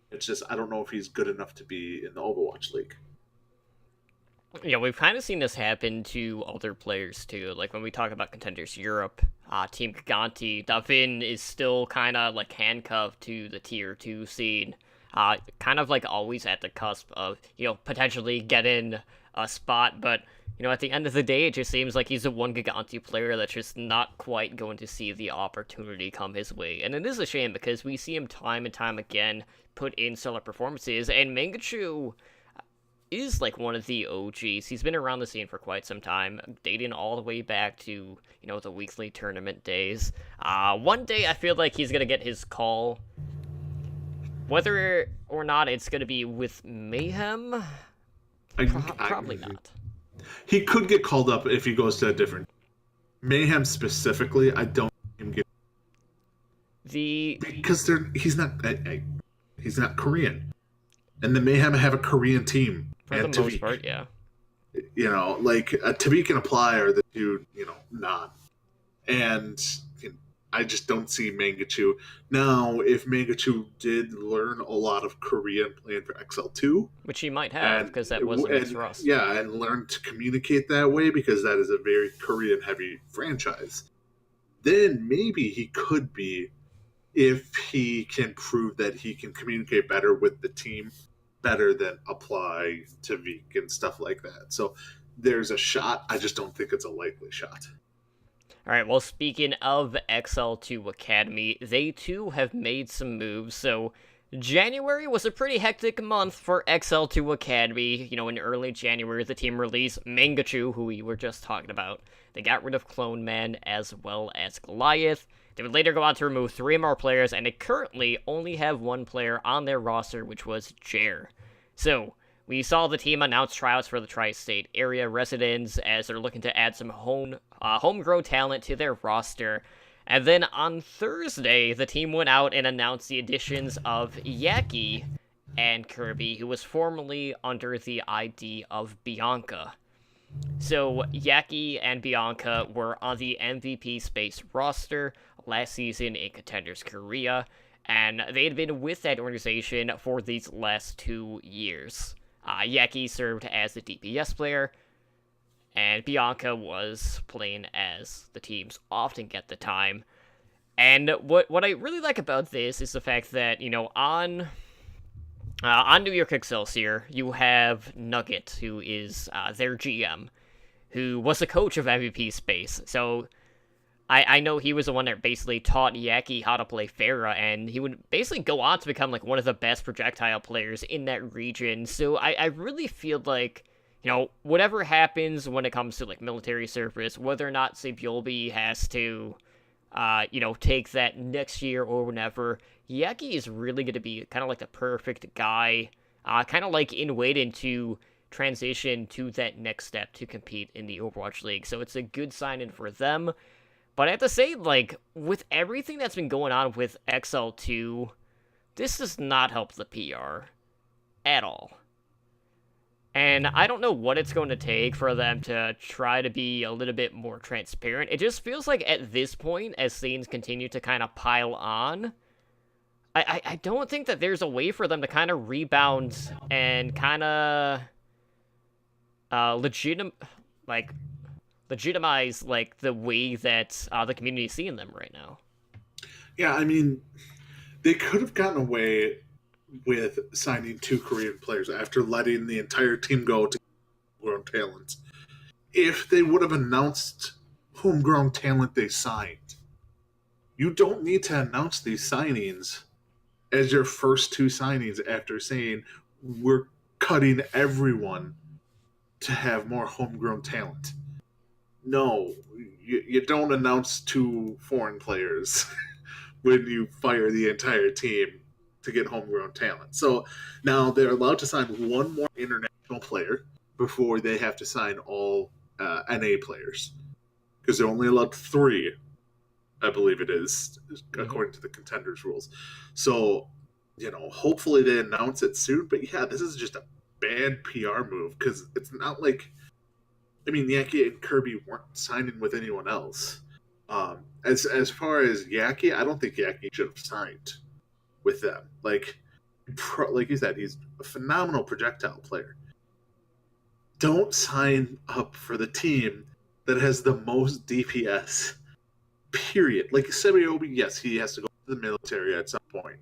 It's just I don't know if he's good enough to be in the Overwatch League. Yeah, we've kind of seen this happen to other players too. Like when we talk about Contenders Europe, Team Giganti, Davin is still kind of like handcuffed to the tier 2 scene. Kind of like always at the cusp of, potentially getting a spot, but, at the end of the day, it just seems like he's a one Giganti player that's just not quite going to see the opportunity come his way. And it is a shame because we see him time and time again put in stellar performances, and Mangachu is like one of the OGs. He's been around the scene for quite some time, dating all the way back to, the weekly tournament days. One day I feel like he's going to get his call. Whether or not it's going to be with Mayhem, probably not. He could get called up if he goes to a different Mayhem specifically. I don't think him get because he's not Korean, and the Mayhem have a Korean team for the most part. Yeah, like Tavik and Apply are the two not, and I just don't see Mangachu. Now, if Mangachu did learn a lot of Korean playing for XL2... Which he might have, because that wasn't his roster. Yeah, and learn to communicate that way, because that is a very Korean-heavy franchise. Then maybe he could be, if he can prove that he can communicate better with the team, better than Apply, Tavik, and stuff like that. So there's a shot. I just don't think it's a likely shot. Alright, well, speaking of XL2 Academy, they too have made some moves. So January was a pretty hectic month for XL2 Academy. In early January, the team released Mangachu, who we were just talking about. They got rid of Clone Man as well as Goliath. They would later go on to remove 3 more players, and they currently only have 1 player on their roster, which was Jer. So we saw the team announce tryouts for the Tri-State area residents as they're looking to add some homegrown talent to their roster. And then on Thursday, the team went out and announced the additions of Yaki and Kirby, who was formerly under the ID of Bianca. So Yaki and Bianca were on the MVP Space roster last season in Contenders Korea, and they had been with that organization for these last 2 years. Yaki served as the DPS player, and Bianca was playing as the teams often get the time. And what I really like about this is the fact that, on New York Excelsior, you have Nugget, who is their GM, who was the coach of MVP Space. So I know he was the one that basically taught Yaki how to play Pharah, and he would basically go on to become like one of the best projectile players in that region. So I really feel like, whatever happens when it comes to like military service, whether or not Sabyolbi has to, take that next year or whenever, Yaki is really going to be kind of like the perfect guy, kind of like in waiting to transition to that next step to compete in the Overwatch League. So it's a good sign-in for them. But I have to say, like, with everything that's been going on with XL2, this does not help the PR at all. And I don't know what it's going to take for them to try to be a little bit more transparent. It just feels like at this point, as things continue to kind of pile on, I don't think that there's a way for them to kind of rebound and kind of legitimize like the way that the community is seeing them right now. Yeah, I mean, they could have gotten away with signing 2 Korean players after letting the entire team go to homegrown talent if they would have announced homegrown talent they signed. You don't need to announce these signings as your first 2 signings after saying we're cutting everyone to have more homegrown talent. No, you don't announce 2 foreign players when you fire the entire team to get homegrown talent. So now they're allowed to sign 1 more international player before they have to sign all NA players, because they're only allowed 3, I believe it is, according to the contenders rules. So, hopefully they announce it soon. But yeah, this is just a bad PR move, because it's not like, Yaki and Kirby weren't signing with anyone else. As far as Yaki, I don't think Yaki should have signed with them. Like you said, he's a phenomenal projectile player. Don't sign up for the team that has the most DPS, period. Like Sebiobi, yes, he has to go to the military at some point.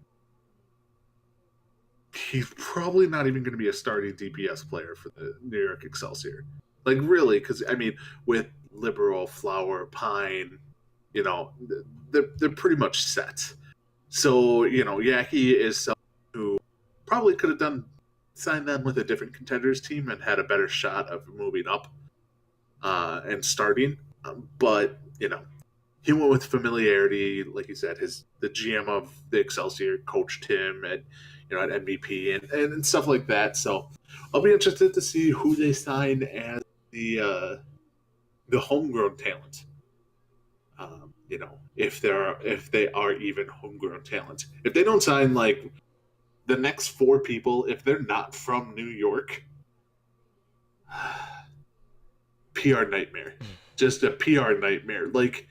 He's probably not even going to be a starting DPS player for the New York Excelsior. Like, really, because, with Liberal, Flower, Pine, they're pretty much set. So, Yaki is someone who probably could have signed them with a different contenders team and had a better shot of moving up and starting. But, he went with familiarity. Like you said, the GM of the Excelsior coached him at MVP and stuff like that. So I'll be interested to see who they sign as the homegrown talent. If they are even homegrown talent. If they don't sign like the next 4 people, if they're not from New York, PR nightmare. Just a PR nightmare. Like,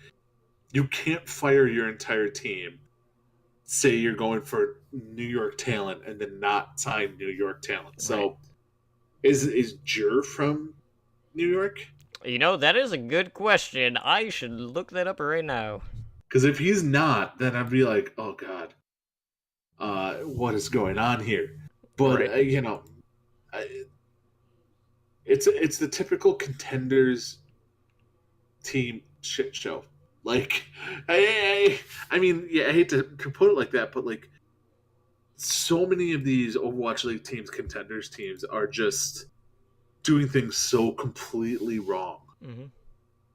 you can't fire your entire team, say you're going for New York talent, and then not sign New York talent. Right. So is Jur from New York? That is a good question. I should look that up right now. Because if he's not, then I'd be like, oh, God. What is going on here? But, right. It's the typical contenders team shit show. Like, I hate to put it like that, but, like, so many of these Overwatch League teams, contenders teams, are just doing things so completely wrong. Mm-hmm.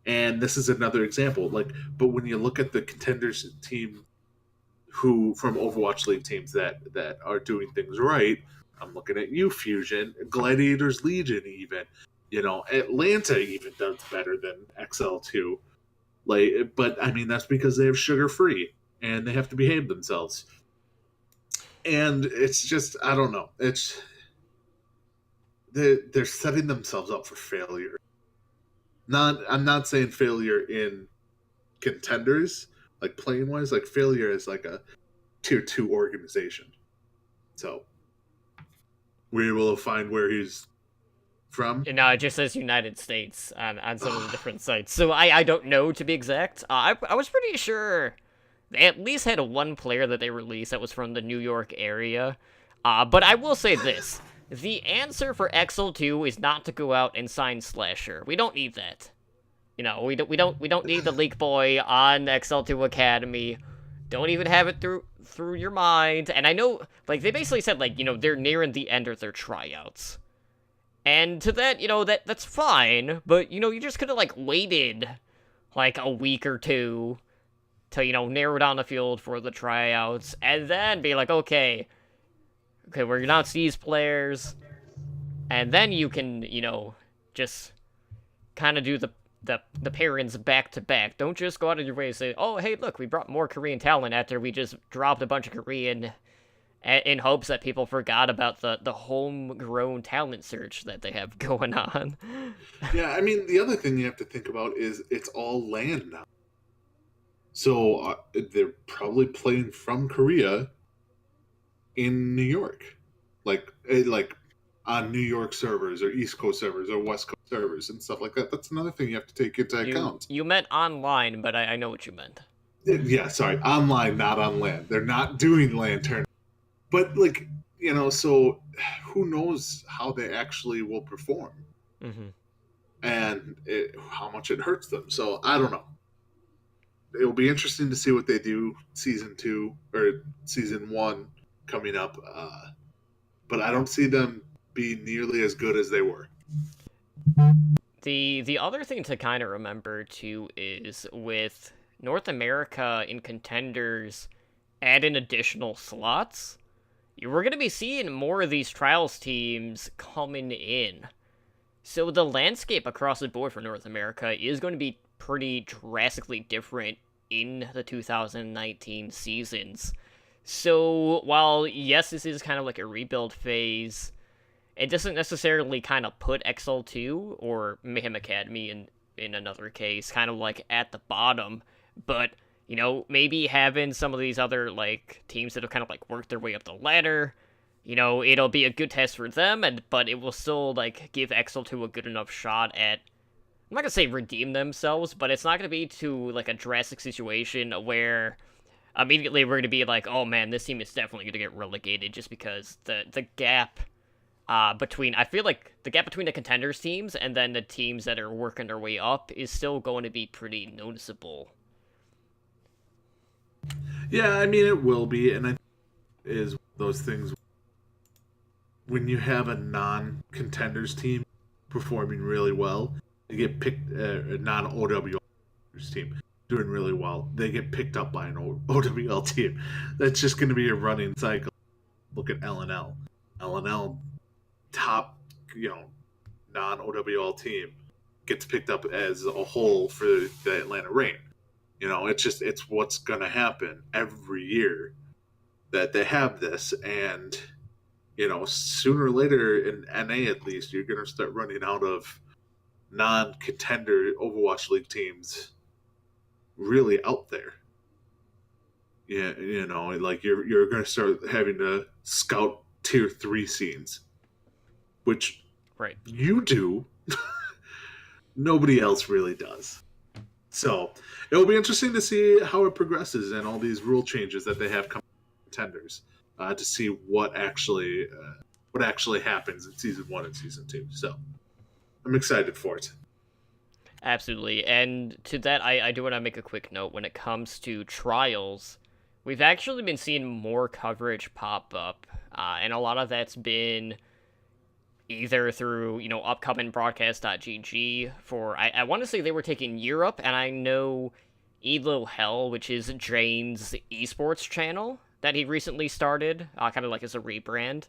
And this is another example. Like, but when you look at the contenders team from Overwatch League teams that are doing things right, I'm looking at you, Fusion, Gladiators Legion even. Atlanta even does better than XL2. Like, but that's because they have sugar-free and they have to behave themselves. And it's just, I don't know. They're setting themselves up for failure. I'm not saying failure in contenders, like playing wise, like failure is like a tier 2 organization. So we will find where he's from. No, it just says United States on some of the different sites. So I don't know, to be exact. I was pretty sure they at least had 1 player that they released that was from the New York area. But I will say this. The answer for XL2 is not to go out and sign Slasher. We don't need that. We don't need the leak boy on XL2 Academy. Don't even have it through your mind. And I know, like, they basically said, like, they're nearing the end of their tryouts. And to that, that's fine, but, you just could have, like, waited, like, a week or 2 to, narrow down the field for the tryouts, and then be like, okay, we're gonna announce these players, and then you can, just kind of do the pairings back to back. Don't just go out of your way and say, "Oh, hey, look, we brought more Korean talent after we just dropped a bunch of Korean," in hopes that people forgot about the homegrown talent search that they have going on. Yeah, I mean, the other thing you have to think about is it's all land now. So they're probably playing from Korea in New York, like on New York servers or East Coast servers or West Coast servers and stuff like that. That's another thing you have to take into account. You meant online, but I know what you meant. Yeah, sorry, online, not on land. They're not doing land tournaments, but so who knows how they actually will perform and how much it hurts them. So I don't know. It'll be interesting to see what they do season 2 or season 1 coming up, but I don't see them being nearly as good as they were. The other thing to kind of remember too is with North America in contenders add in additional slots, we're going to be seeing more of these trials teams coming in. So the landscape across the board for North America is going to be pretty drastically different in the 2019 seasons. So while, yes, this is kind of like a rebuild phase, it doesn't necessarily kind of put XL2 or Mayhem Academy in another case kind of like at the bottom, but maybe having some of these other like teams that have kind of like worked their way up the ladder, it'll be a good test for them, but it will still like give XL2 a good enough shot at, I'm not gonna say redeem themselves, but it's not gonna be to like a drastic situation where immediately we're gonna be like, oh man, this team is definitely gonna get relegated, just because the gap between, I feel like the gap between the contenders teams and then the teams that are working their way up is still going to be pretty noticeable. Yeah, I mean, it will be, and I think is those things when you have a non-contenders team performing really well, they get picked, a non-OWL team doing really well, they get picked up by an OWL team. That's just going to be a running cycle. Look at LNL. LNL, top, non-OWL team, gets picked up as a whole for the Atlanta Reign. It's what's going to happen every year that they have this. And, sooner or later in NA at least, you're going to start running out of non-contender Overwatch League teams really out there. Yeah, like you're going to start having to scout tier 3 scenes, which right you do. Nobody else really does. So it'll be interesting to see how it progresses and all these rule changes that they have coming contenders, to see what actually happens in season 1 and season 2. So I'm excited for it. Absolutely. And to that, I do want to make a quick note. When it comes to trials, we've actually been seeing more coverage pop up, and a lot of that's been either through, upcoming broadcast.gg for, I want to say they were taking Europe, and I know Elo Hell, which is Jane's esports channel that he recently started, kind of like as a rebrand.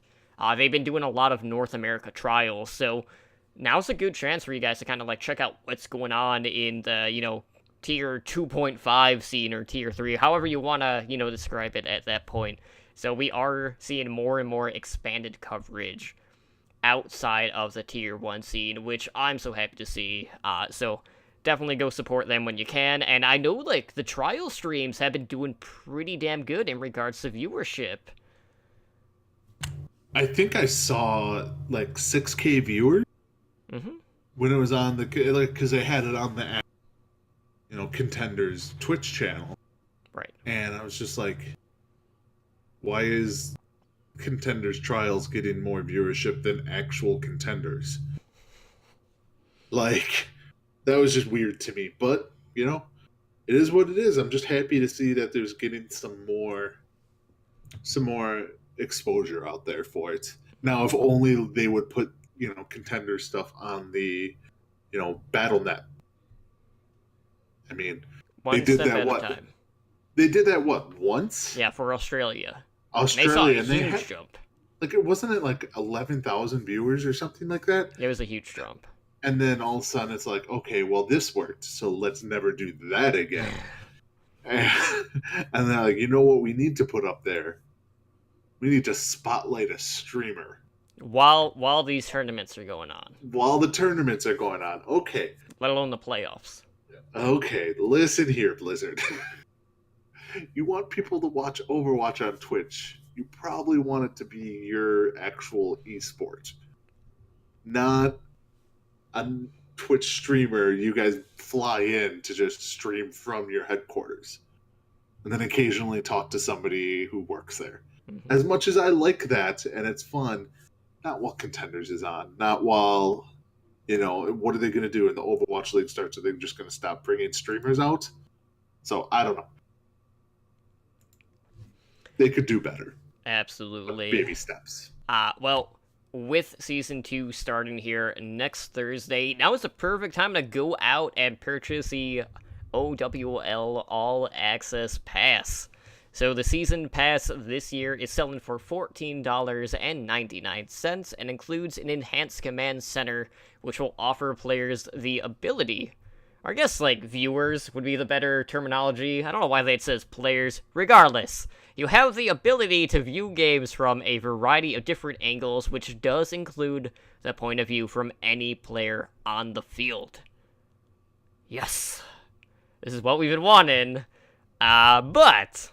They've been doing a lot of North America trials, so now's a good chance for you guys to kind of like check out what's going on in the, tier 2.5 scene or tier 3, however you want to, describe it at that point. So we are seeing more and more expanded coverage outside of the tier 1 scene, which I'm so happy to see. So definitely go support them when you can. And I know like the trial streams have been doing pretty damn good in regards to viewership. I think I saw like 6K viewers when it was on because they had it on the Contenders Twitch channel, right? And I was just like, why is Contenders Trials getting more viewership than actual Contenders? Like, that was just weird to me. But it is what it is. I'm just happy to see that there's getting some more exposure out there for it. Now, if only they would put Contender stuff on the BattleNet. I mean, they did that what? Time. They did that what, once? Yeah, for Australia. Australia, and they saw a huge jump. Like, wasn't it like 11,000 viewers or something like that? It was a huge jump. And then all of a sudden it's like, okay, well, this worked, so let's never do that again. And they're like, you know what we need to put up there? We need to spotlight a streamer. While these tournaments are going on. While the tournaments are going on. Okay. Let alone the playoffs. Okay, listen here, Blizzard. You want people to watch Overwatch on Twitch. You probably want it to be your actual esport. Not a Twitch streamer you guys fly in to just stream from your headquarters. And then occasionally talk to somebody who works there. Mm-hmm. As much as I like that and it's fun, not while Contenders is on. Not while, what are they going to do when the Overwatch League starts? Are they just going to stop bringing streamers out? So, I don't know. They could do better. Absolutely. Baby steps. Well, with Season 2 starting here next Thursday, now is the perfect time to go out and purchase the OWL All Access Pass. So the Season Pass this year is selling for $14.99 and includes an enhanced command center, which will offer players the ability, or I guess, viewers would be the better terminology. I don't know why it says players. Regardless, you have the ability to view games from a variety of different angles, which does include the point of view from any player on the field. Yes, this is what we've been wanting. But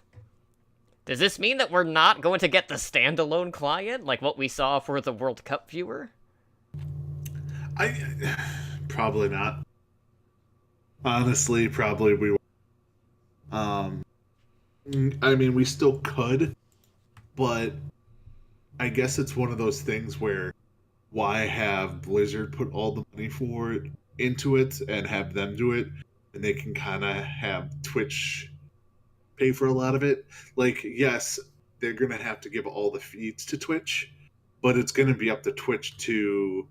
does this mean that we're not going to get the standalone client, like what we saw for the World Cup viewer? Probably not. Honestly, probably we won't. We still could, but I guess it's one of those things where why have Blizzard put all the money for it into it and have them do it, and they can kind of have Twitch pay for a lot of it. Yes, they're going to have to give all the feeds to Twitch, but it's going to be up to Twitch to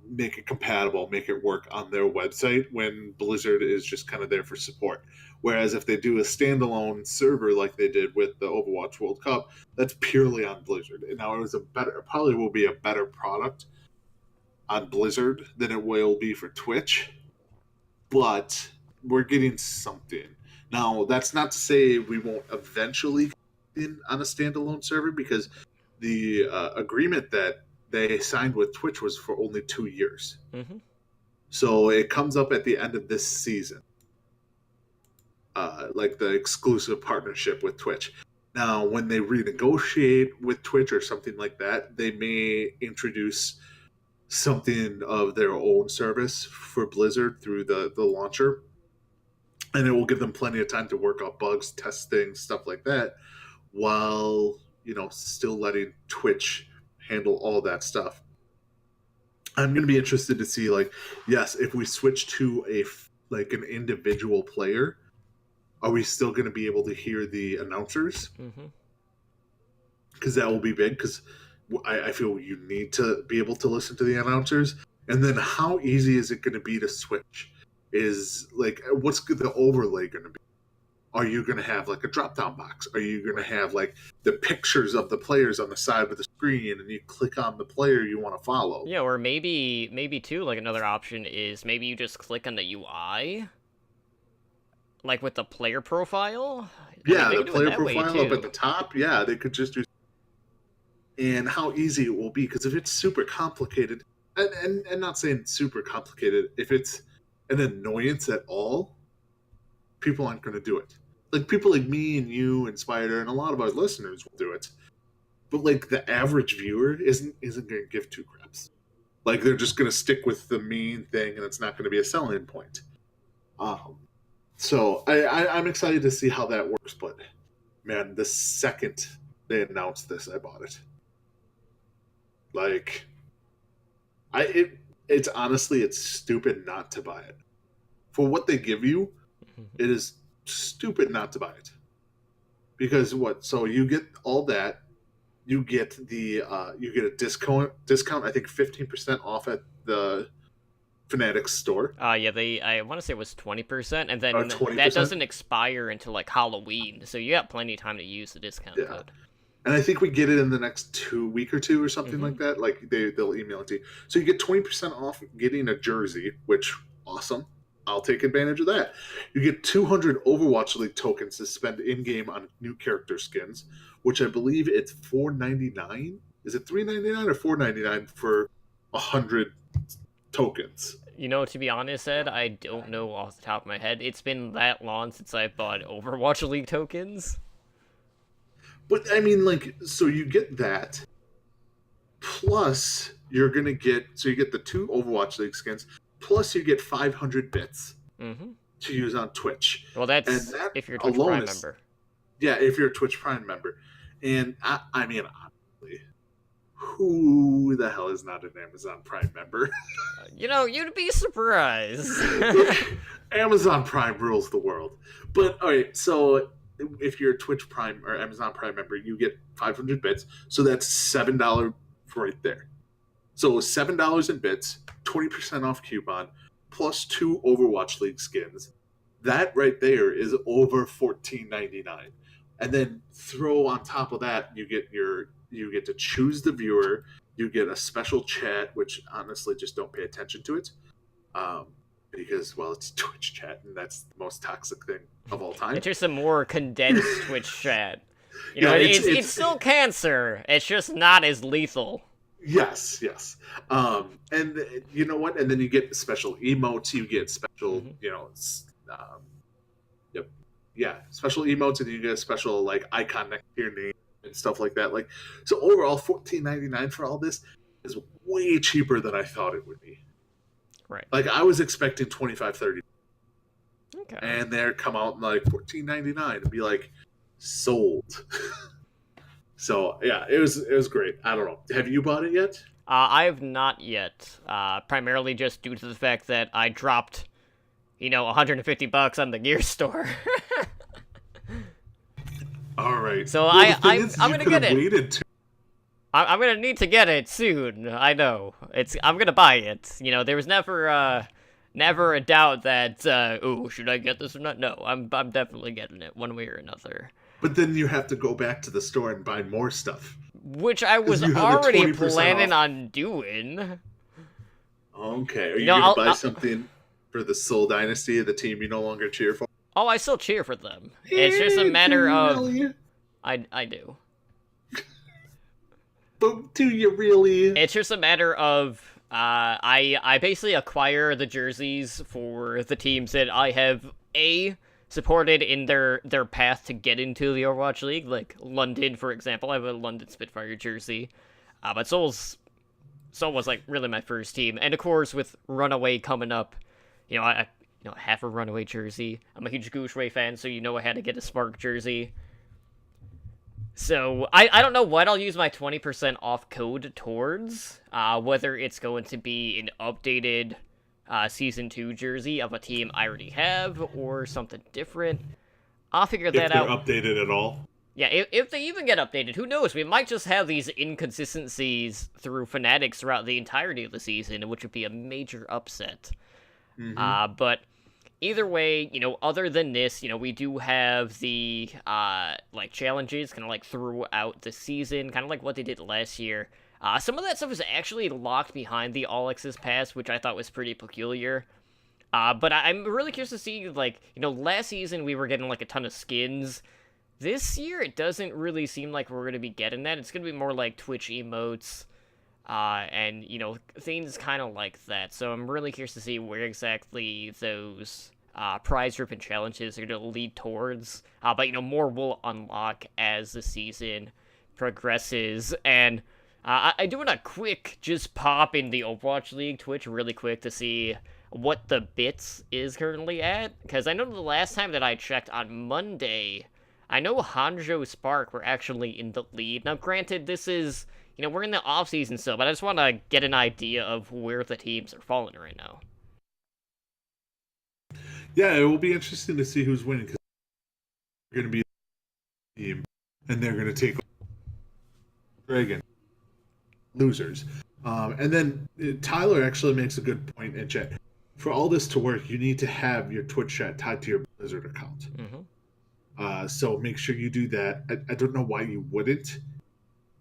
make it compatible, make it work on their website when Blizzard is just kind of there for support. Whereas if they do a standalone server like they did with the Overwatch World Cup, that's purely on Blizzard. And now it probably will be a better product on Blizzard than it will be for Twitch, but we're getting something. Now, that's not to say we won't eventually get in on a standalone server, because the agreement that they signed with Twitch was for only 2 years. Mm-hmm. So it comes up at the end of this season. The exclusive partnership with Twitch. Now, when they renegotiate with Twitch or something like that, they may introduce something of their own service for Blizzard through the launcher. And it will give them plenty of time to work out bugs, test things, stuff like that, while, still letting Twitch handle all that stuff. I'm going to be interested to see, yes, if we switch to an individual player, are we still going to be able to hear the announcers? Mm-hmm. Because that will be big, because I feel you need to be able to listen to the announcers. And then how easy is it going to be to switch? What's the overlay going to be? Are you going to have a drop-down box? Are you going to have the pictures of the players on the side of the screen, and you click on the player you want to follow? Yeah, or maybe too, another option is maybe you just click on the UI, with the player profile. Yeah, the player profile up at the top. Yeah, they could just do. And how easy it will be, because if it's super complicated, and not saying super complicated, if it's an annoyance at all, people aren't going to do it. People like me and you and Spider and a lot of our listeners will do it, but the average viewer isn't going to give two craps. They're just going to stick with the main thing, and it's not going to be a selling point. So I'm excited to see how that works. But man, the second they announced this, I bought it. It's honestly, it's stupid not to buy it. For what they give you, it is stupid not to buy it. Because what? So you get all that. You get you get a discount. I think 15% off at the Fanatics store. Yeah, I want to say it was 20%, and then 20%? That doesn't expire until Halloween, so you got plenty of time to use the discount code. And I think we get it in the next week or two or something Mm-hmm. like that. Like they'll email it to you. So you get 20% off getting a jersey, which awesome. I'll take advantage of that. You get 200 Overwatch League tokens to spend in game on new character skins, which I believe it's $4.99. Is it $3.99 or $4.99 for 100 tokens? You know, to be honest, Ed, I don't know off the top of my head. It's been that long since I bought Overwatch League tokens. But I mean, like, so you get that, plus you're gonna get you get the 2 Overwatch League skins, plus you get 500 bits Mm-hmm. to use on Twitch. Well, And that's that if you're a Twitch alone Prime is member. yeah, if you're a Twitch Prime member. And I mean, honestly, who the hell is not an Amazon Prime member? You know, you'd be surprised. Amazon Prime rules the world. But all right, so if you're a Twitch Prime or Amazon Prime member, you get 500 bits. So that's $7 right there. So $7 in bits, 20% off coupon, plus 2 Overwatch League skins. That right there is over $14.99. And then throw on top of that, you get to choose the viewer. You get a special chat, which honestly just don't pay attention to it. Because well, it's Twitch chat, and that's the most toxic thing of all time. It's just a more condensed Twitch chat. You know, Yeah, it's still cancer. It's just not as lethal. Yes. And you know what? And then you get special emotes. You get special, yep, yeah, special emotes, and you get a special like icon next to your name and stuff like that. Like, so overall, $14.99 for all this is way cheaper than I thought it would be. Right. Like, I was expecting $25-$30, Okay. and they're come out in like $14.99 and be like sold. So yeah, it was great. I don't know. Have you bought it yet? I have not yet. Primarily just due to the fact that I dropped, $150 on the gear store. All right. So Well, the thing is, I'm you gonna could get have it. waited to- I'm gonna need to get it soon. I know. I'm gonna buy it. There was never a doubt that should I get this or not? No, I'm definitely getting it one way or another. But then you have to go back to the store and buy more stuff. Which I was you have the already 20% planning off. on doing. Okay. Are you No, going to buy I'll- something for the Soul Dynasty, the team you no longer cheer for? Oh, I still cheer for them. It's just a matter of Really? I do. But do you really? It's just a matter of I basically acquire the jerseys for the teams that I have supported in their path to get into the Overwatch League, like London, for example. I have a London Spitfire jersey, but Seoul was like really my first team, and of course with Runaway coming up, I have a Runaway jersey. I'm a huge Gooshway fan, so I had to get a Spark jersey. So, I don't know what I'll use my 20% off code towards, whether it's going to be an updated Season 2 jersey of a team I already have, or something different. I'll figure If that they're out. updated at all. Yeah, if they even get updated, who knows? We might just have these inconsistencies through Fanatics throughout the entirety of the season, which would be a major upset. Mm-hmm. But either way, other than this, we do have the, challenges kind of, throughout the season, kind of like what they did last year. Some of that stuff is actually locked behind the All Access Pass, which I thought was pretty peculiar. But I'm really curious to see, last season we were getting, a ton of skins. This year, it doesn't really seem like we're going to be getting that. It's going to be more like Twitch emotes, and, things kind of like that. So I'm really curious to see where exactly those prize-driven challenges are going to lead towards. But, more will unlock as the season progresses. And I do want to quick just pop in the Overwatch League Twitch really quick to see what the bits is currently at. Because I know the last time that I checked on Monday, I know Hanzhou Spark were actually in the lead. Now, granted, this is, we're in the off-season still, but I just want to get an idea of where the teams are falling right now. Yeah, it will be interesting to see who's winning, because they're going to be a team, and they're going to take Dragon losers. And then Tyler actually makes a good point in chat. For all this to work, you need to have your Twitch chat tied to your Blizzard account. Mm-hmm. So make sure you do that. I don't know why you wouldn't,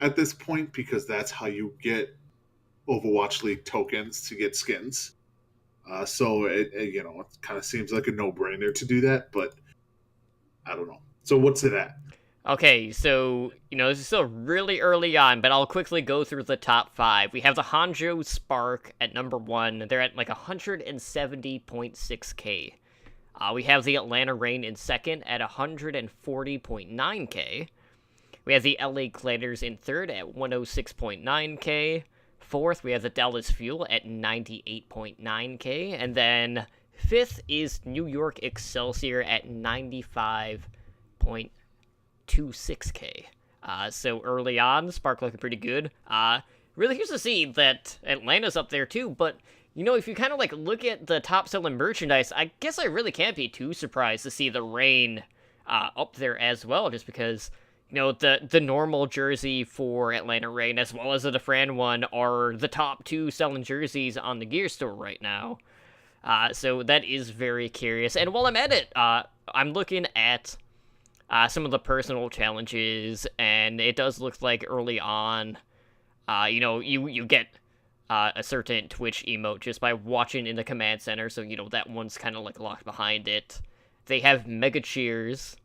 at this point because that's how you get Overwatch League tokens to get skins. So it kind of seems like a no-brainer to do that, but I don't know. So what's it at? Okay, so, this is still really early on, but I'll quickly go through the top 5. We have the Hanjo Spark at number 1. They're at like 170.6k. We have the Atlanta Reign in second at 140.9k. We have the LA Gliders in third at 106.9k. Fourth, we have the Dallas Fuel at 98.9k. And then fifth is New York Excelsior at 95.26k. So early on, Spark looking pretty good. Really curious to see that Atlanta's up there too, but if you kind of like look at the top selling merchandise, I guess I really can't be too surprised to see the Reign up there as well, just because the normal jersey for Atlanta Reign as well as the Defran one are the top 2 selling jerseys on the gear store right now. So that is very curious. And while I'm at it, I'm looking at some of the personal challenges, and it does look like early on, you get a certain Twitch emote just by watching in the command center, so that one's kind of like locked behind it. They have Mega Cheers,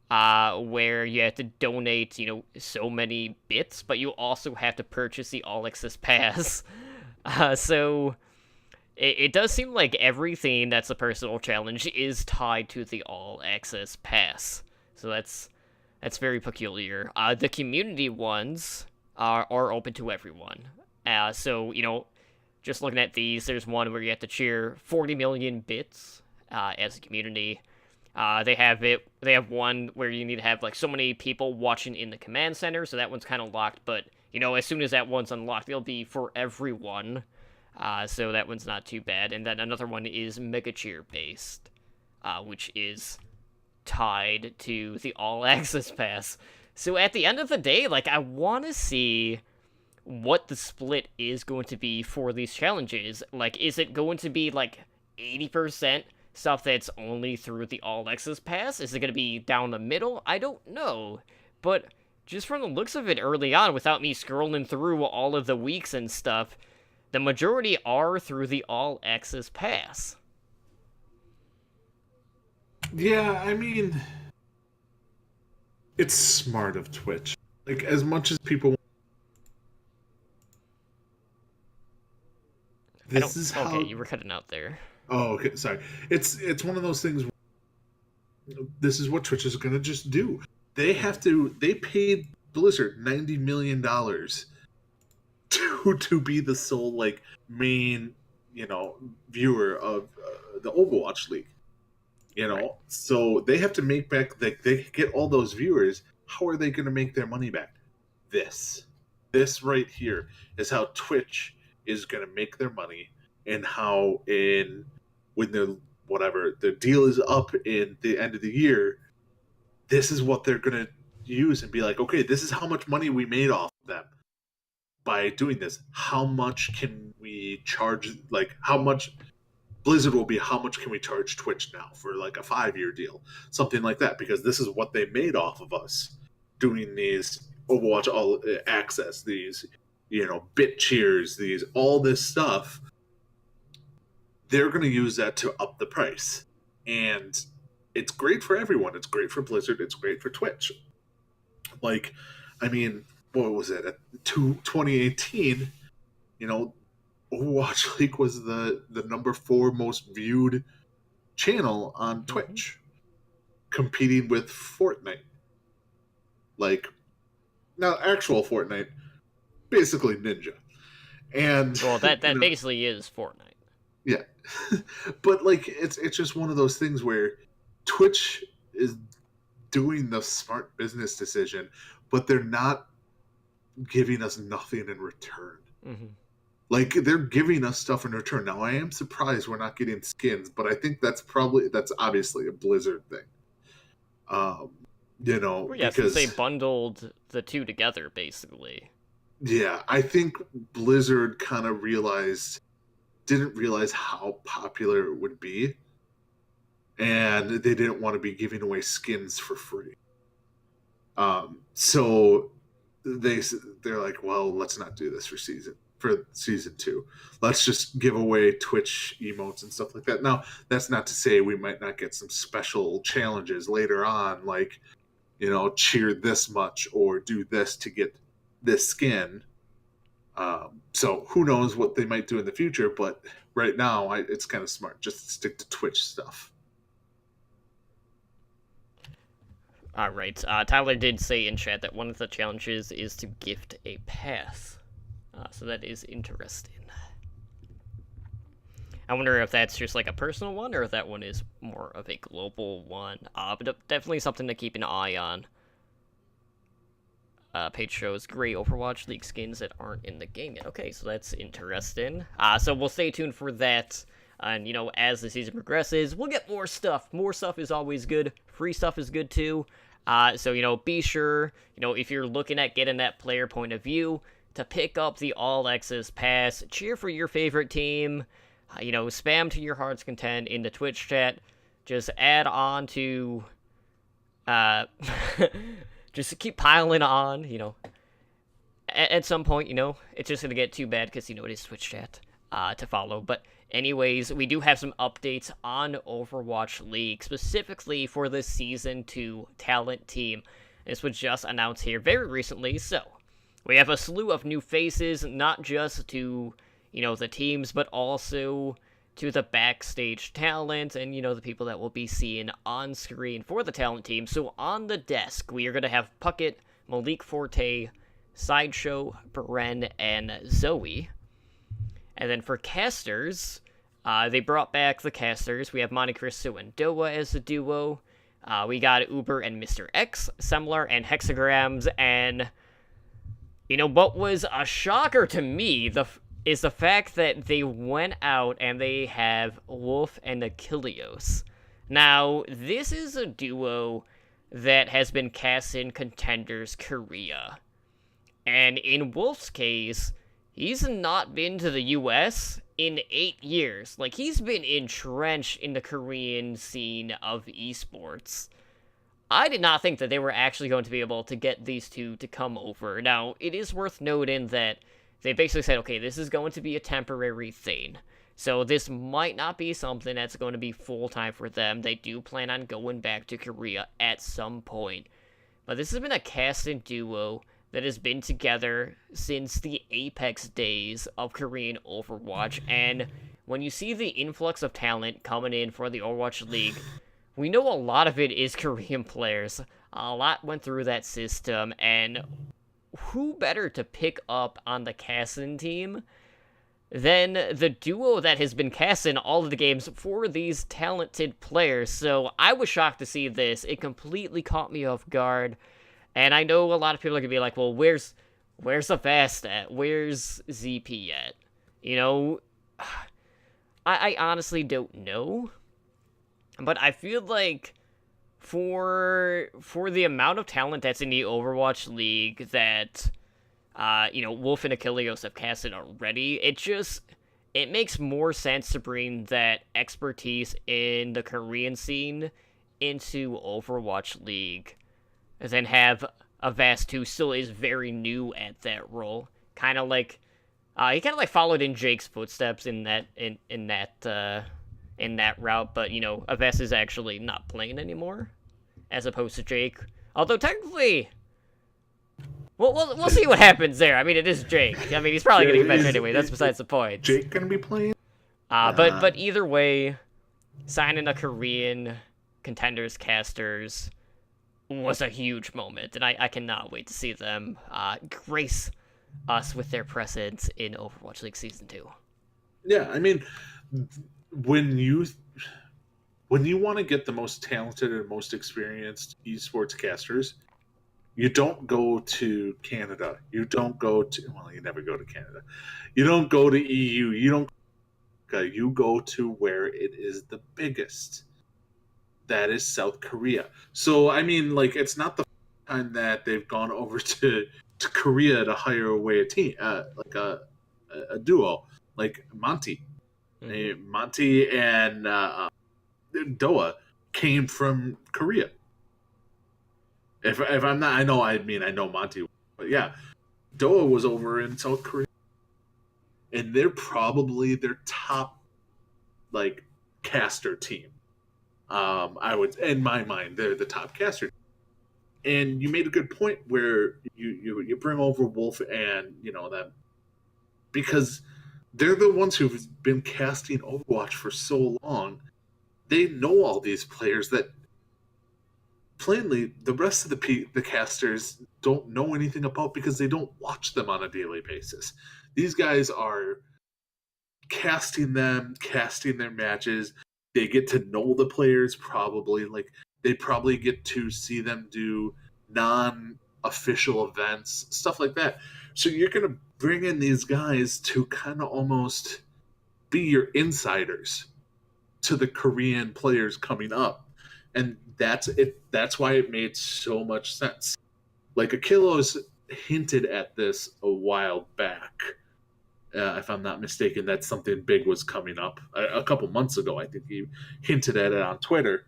where you have to donate, so many bits, but you also have to purchase the All Access Pass. So it does seem like everything that's a personal challenge is tied to the All Access Pass. So that's very peculiar. The community ones are open to everyone. So, just looking at these, there's one where you have to cheer 40 million bits as a community. They have one where you need to have like so many people watching in the command center, so that one's kind of locked, but as soon as that one's unlocked, it'll be for everyone. So that one's not too bad. And then another one is Mega Cheer based, which is tied to the All Access Pass. So at the end of the day, like, I want to see what the split is going to be for these challenges. Like, is it going to be like 80% stuff that's only through the All Access Pass? Is it going to be down the middle? I don't know. But just from the looks of it early on, without me scrolling through all of the weeks and stuff, the majority are through the All Access Pass. Yeah, I mean, it's smart of Twitch. Like, as much as people... This is how... Okay, you were cutting out there. Oh, okay, sorry. It's one of those things. This is what Twitch is going to just do. They paid Blizzard $90 million to be the sole, like, main, viewer of the Overwatch League. Right. So they have to make back, they get all those viewers. How are they going to make their money back? This right here is how Twitch is going to make their money, and how when the deal is up in the end of the year, this is what they're going to use and be like, okay, this is how much money we made off them by doing this. How much can we charge? Like, how much Blizzard will be, how much can we charge Twitch now for like a 5-year deal? Something like that, because this is what they made off of us doing these Overwatch All Access, these, bit cheers, all this stuff. They're going to use that to up the price. And it's great for everyone. It's great for Blizzard. It's great for Twitch. Like, I mean, what was it? At 2018, Overwatch League was the number 4 most viewed channel on Twitch, competing with Fortnite. Like, not actual Fortnite, basically Ninja. And well, that basically is Fortnite. Yeah. But like, it's just one of those things where Twitch is doing the smart business decision, but they're not giving us nothing in return. Mm-hmm. Like, they're giving us stuff in return. Now, I am surprised we're not getting skins, but I think that's obviously a Blizzard thing. Well, yeah, because they bundled the two together, basically. Yeah, I think Blizzard kind of didn't realize how popular it would be, and they didn't want to be giving away skins for free. So they're like, well, let's not do this for season 2. Let's just give away Twitch emotes and stuff like that. Now, that's not to say we might not get some special challenges later on, like, cheer this much or do this to get this skin. So who knows what they might do in the future, but right now it's kind of smart just to stick to Twitch stuff. All right. Tyler did say in chat that one of the challenges is to gift a pass. So that is interesting. I wonder if that's just like a personal one or if that one is more of a global one. But definitely something to keep an eye on. Page shows great Overwatch League skins that aren't in the game yet. Okay, so that's interesting. So we'll stay tuned for that. And, as the season progresses, we'll get more stuff. More stuff is always good. Free stuff is good too. So, be sure, if you're looking at getting that player point of view, to pick up the All Access Pass, cheer for your favorite team, spam to your heart's content in the Twitch chat, just add on to, just keep piling on, at some point, it's just going to get too bad because, it is Twitch chat, to follow, but anyways, we do have some updates on Overwatch League, specifically for the Season 2 talent team. This was just announced here very recently, so we have a slew of new faces, not just to, the teams, but also to the backstage talent and, the people that we'll be seeing on screen for the talent team. So on the desk, we are going to have Puckett, Malik Forte, Sideshow, Bren, and Zoe. And then for casters, they brought back the casters. We have Monte Cristo and Doa as a duo. We got Uber and Mr. X, Semler and Hexagrams, and what was a shocker to me is the fact that they went out and they have Wolf and Achilleos. Now, this is a duo that has been cast in Contenders Korea. And in Wolf's case, he's not been to the US in 8 years. Like, he's been entrenched in the Korean scene of esports. I did not think that they were actually going to be able to get these two to come over. Now, it is worth noting that they basically said, okay, this is going to be a temporary thing. So this might not be something that's going to be full-time for them. They do plan on going back to Korea at some point. But this has been a casting duo that has been together since the Apex days of Korean Overwatch. And when you see the influx of talent coming in for the Overwatch League, we know a lot of it is Korean players. A lot went through that system, and who better to pick up on the casting team than the duo that has been casting all of the games for these talented players? So I was shocked to see this. It completely caught me off guard. And I know a lot of people are going to be like, well, where's the Fast at? Where's ZP at? I honestly don't know. But I feel like for the amount of talent that's in the Overwatch League that, Wolf and Achilleos have casted already, it makes more sense to bring that expertise in the Korean scene into Overwatch League than have Avast, who still is very new at that role. Kind of like, he kind of like followed in Jake's footsteps in that route, but, Avast is actually not playing anymore, as opposed to Jake. Although, technically, we'll see what happens there. I mean, it is Jake. I mean, he's probably going to get better anyway. That's besides the point. Jake going to be playing? But either way, signing a Korean Contenders casters was a huge moment, and I cannot wait to see them grace us with their presence in Overwatch League Season 2. Yeah, I mean, when you want to get the most talented and most experienced esports casters, you don't go to Canada. You don't go to, well, you never go to Canada. You don't go to EU. You go to where it is the biggest. That is South Korea. So, I mean, like, it's not the first time that they've gone over to Korea to hire away a team, like a duo, like Monty. Mm-hmm. Monty and Doa came from Korea. If I'm not, I know Monty But yeah, Doa was over in South Korea, and they're probably their top like caster team. I would, in my mind, they're the top caster. And you made a good point where you bring over Wolf and that because they're the ones who've been casting Overwatch for so long. They know all these players that plainly the rest of the casters don't know anything about because they don't watch them on a daily basis. These guys are casting their matches. They get to know the players probably. Like they probably get to see them do non-official events, stuff like that. So you're gonna bring in these guys to kind of almost be your insiders to the Korean players coming up, and that's it. That's why it made so much sense. Like Akilos hinted at this a while back. If I'm not mistaken, that something big was coming up a couple months ago. I think he hinted at it on Twitter.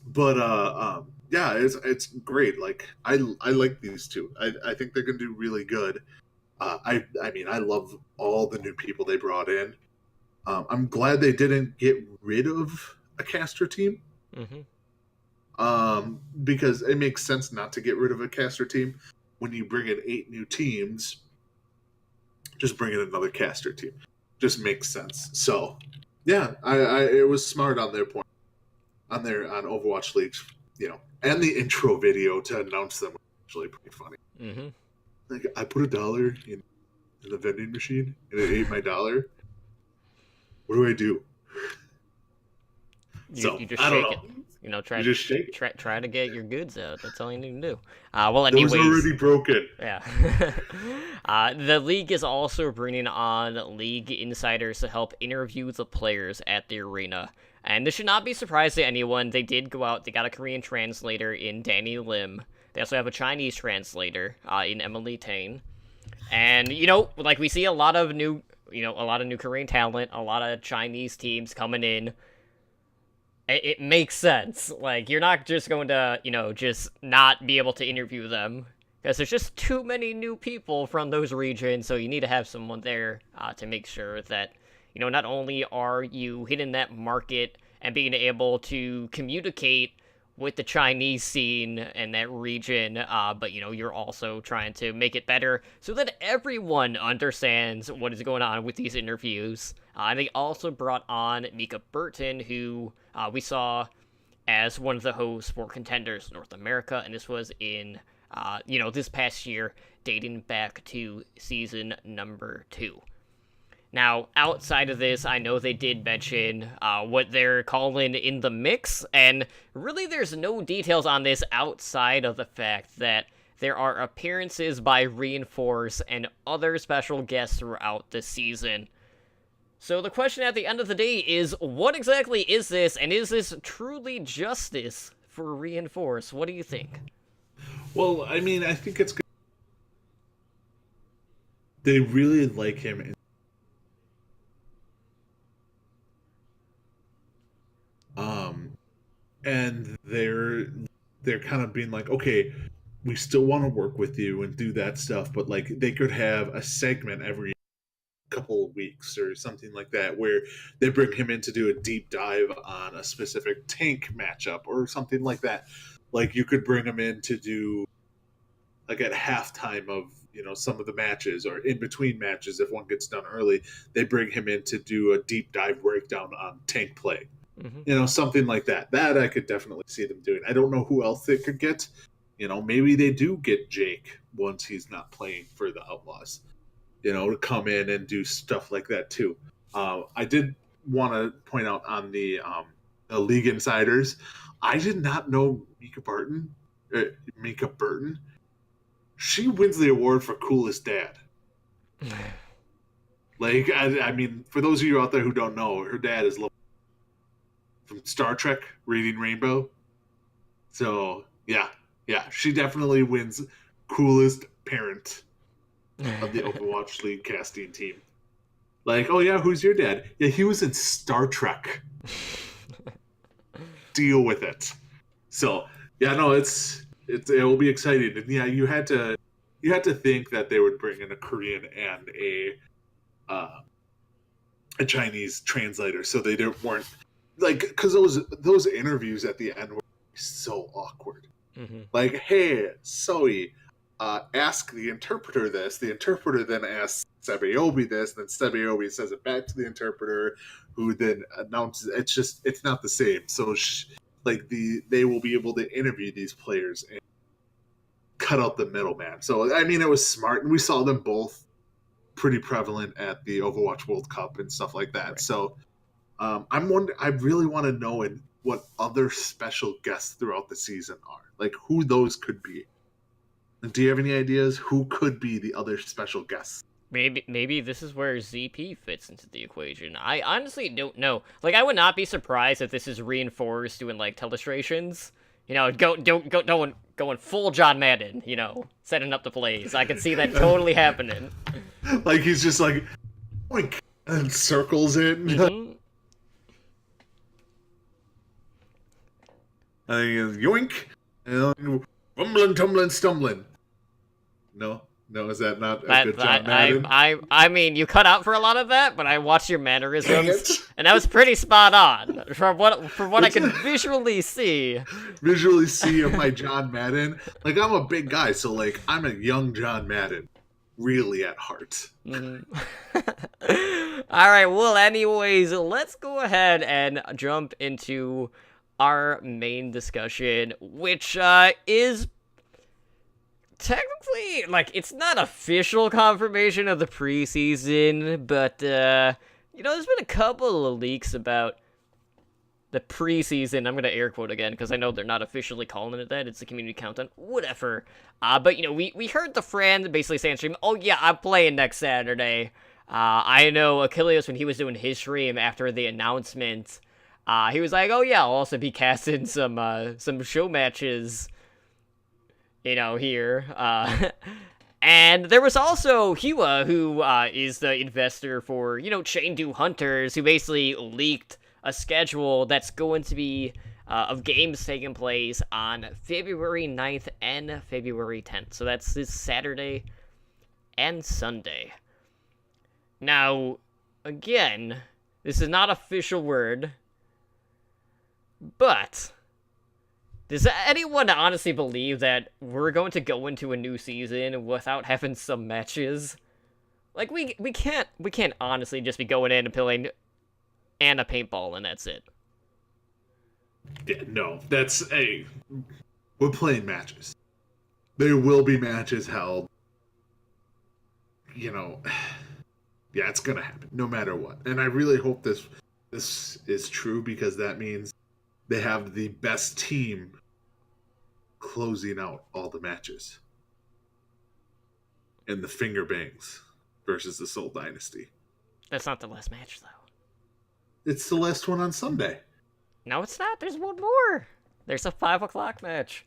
But yeah, it's great. Like I like these two. I think they're gonna do really good. I mean, I love all the new people they brought in. I'm glad they didn't get rid of a caster team. Because it makes sense not to get rid of a caster team when you bring in 8 new teams. Just bring in another caster team. Just makes sense. So, yeah, it was smart on their point, on Overwatch Leagues, and the intro video to announce them was actually pretty funny. Like I put $1 in the vending machine and it ate my $1. What do I do? You just shake it. Try to get your goods out. That's all you need to do. Well, anyways, those are already broken. Yeah. The league is also bringing on league insiders to help interview the players at the arena. And this should not be surprising to anyone. They did go out. They got a Korean translator in Danny Lim. They also have a Chinese translator in Emily Tang. And like we see a lot of new Korean talent, a lot of Chinese teams coming in. It makes sense. Like, you're not just going to, just not be able to interview them. Because there's just too many new people from those regions, so you need to have someone there to make sure that, not only are you hitting that market and being able to communicate with the Chinese scene and that region, but, you're also trying to make it better so that everyone understands what is going on with these interviews. And they also brought on Mika Burton, who we saw as one of the hosts for Contenders North America, and this was in, this past year, dating back to season number 2. Now, outside of this, I know they did mention what they're calling in the mix, and really there's no details on this outside of the fact that there are appearances by Reinforce and other special guests throughout the season. So the question at the end of the day is, what exactly is this, and is this truly justice for Reinforce? What do you think? Well, I mean, I think it's good. They really like him. And they're kind of being like, okay, we still want to work with you and do that stuff, but like they could have a segment every couple of weeks or something like that where they bring him in to do a deep dive on a specific tank matchup or something like that. Like you could bring him in to do like at halftime of some of the matches or in between matches. If one gets done early, they bring him in to do a deep dive breakdown on tank play. Something like that. That I could definitely see them doing. I don't know who else they could get. Maybe they do get Jake once he's not playing for the Outlaws, to come in and do stuff like that too. I did want to point out on the League Insiders, I did not know Mika Burton. She wins the award for coolest dad. Like, I mean, for those of you out there who don't know, her dad is from Star Trek, Reading Rainbow. So, yeah, she definitely wins coolest parent of the Overwatch League casting team. Like, oh yeah, who's your dad? Yeah, he was in Star Trek. Deal with it. So, yeah, no, it's it will be exciting. And yeah, you had to think that they would bring in a Korean and a Chinese translator, so they weren't like, because those interviews at the end were so awkward. Mm-hmm. Like, hey, Zoe, ask the interpreter this. The interpreter then asks Sebiobi this, then Sebiobi says it back to the interpreter, who then announces. It's not the same. So, they will be able to interview these players and cut out the middleman. So, I mean, it was smart, and we saw them both pretty prevalent at the Overwatch World Cup and stuff like that. Right. So, I really want to know what other special guests throughout the season are. Like, who those could be. Do you have any ideas who could be the other special guests? Maybe this is where ZP fits into the equation. I honestly don't know. Like, I would not be surprised if this is reinforced doing like telestrations. You know, going full John Madden. You know, setting up the plays. I could see that totally happening. Like, he's just like, oink, and circles it. Mm-hmm. Yoink, and rumbling, tumbling, stumbling. No, is that not a good John Madden? I mean, you cut out for a lot of that, but I watched your mannerisms, and that was pretty spot on for what I can visually see. Visually see of my John Madden. Like, I'm a big guy, so like I'm a young John Madden, really at heart. Mm-hmm. All right. Well, anyways, let's go ahead and jump into our main discussion, which is technically, like, it's not official confirmation of the preseason, but, you know, there's been a couple of leaks about the preseason. I'm going to air quote again, because I know they're not officially calling it that. It's a community countdown, whatever. But, you know, we heard the friend basically saying stream, oh, yeah, I'm playing next Saturday. I know Achilles, when he was doing his stream after the announcement, he was like, oh, yeah, I'll also be casting some show matches, you know, here. And there was also Hua, who is the investor for, you know, Chengdu Hunters, who basically leaked a schedule that's going to be of games taking place on February 9th and February 10th. So that's this Saturday and Sunday. Now, again, this is not official word, but does anyone honestly believe that we're going to go into a new season without having some matches? Like, we can't honestly just be going in and playing and a paintball and that's it. Yeah, no, we're playing matches. There will be matches held. You know, yeah, it's gonna happen no matter what. And I really hope this is true, because that means they have the best team closing out all the matches. And the Finger Bangs versus the Seoul Dynasty. That's not the last match, though. It's the last one on Sunday. No, it's not. There's one more. There's a 5 o'clock match.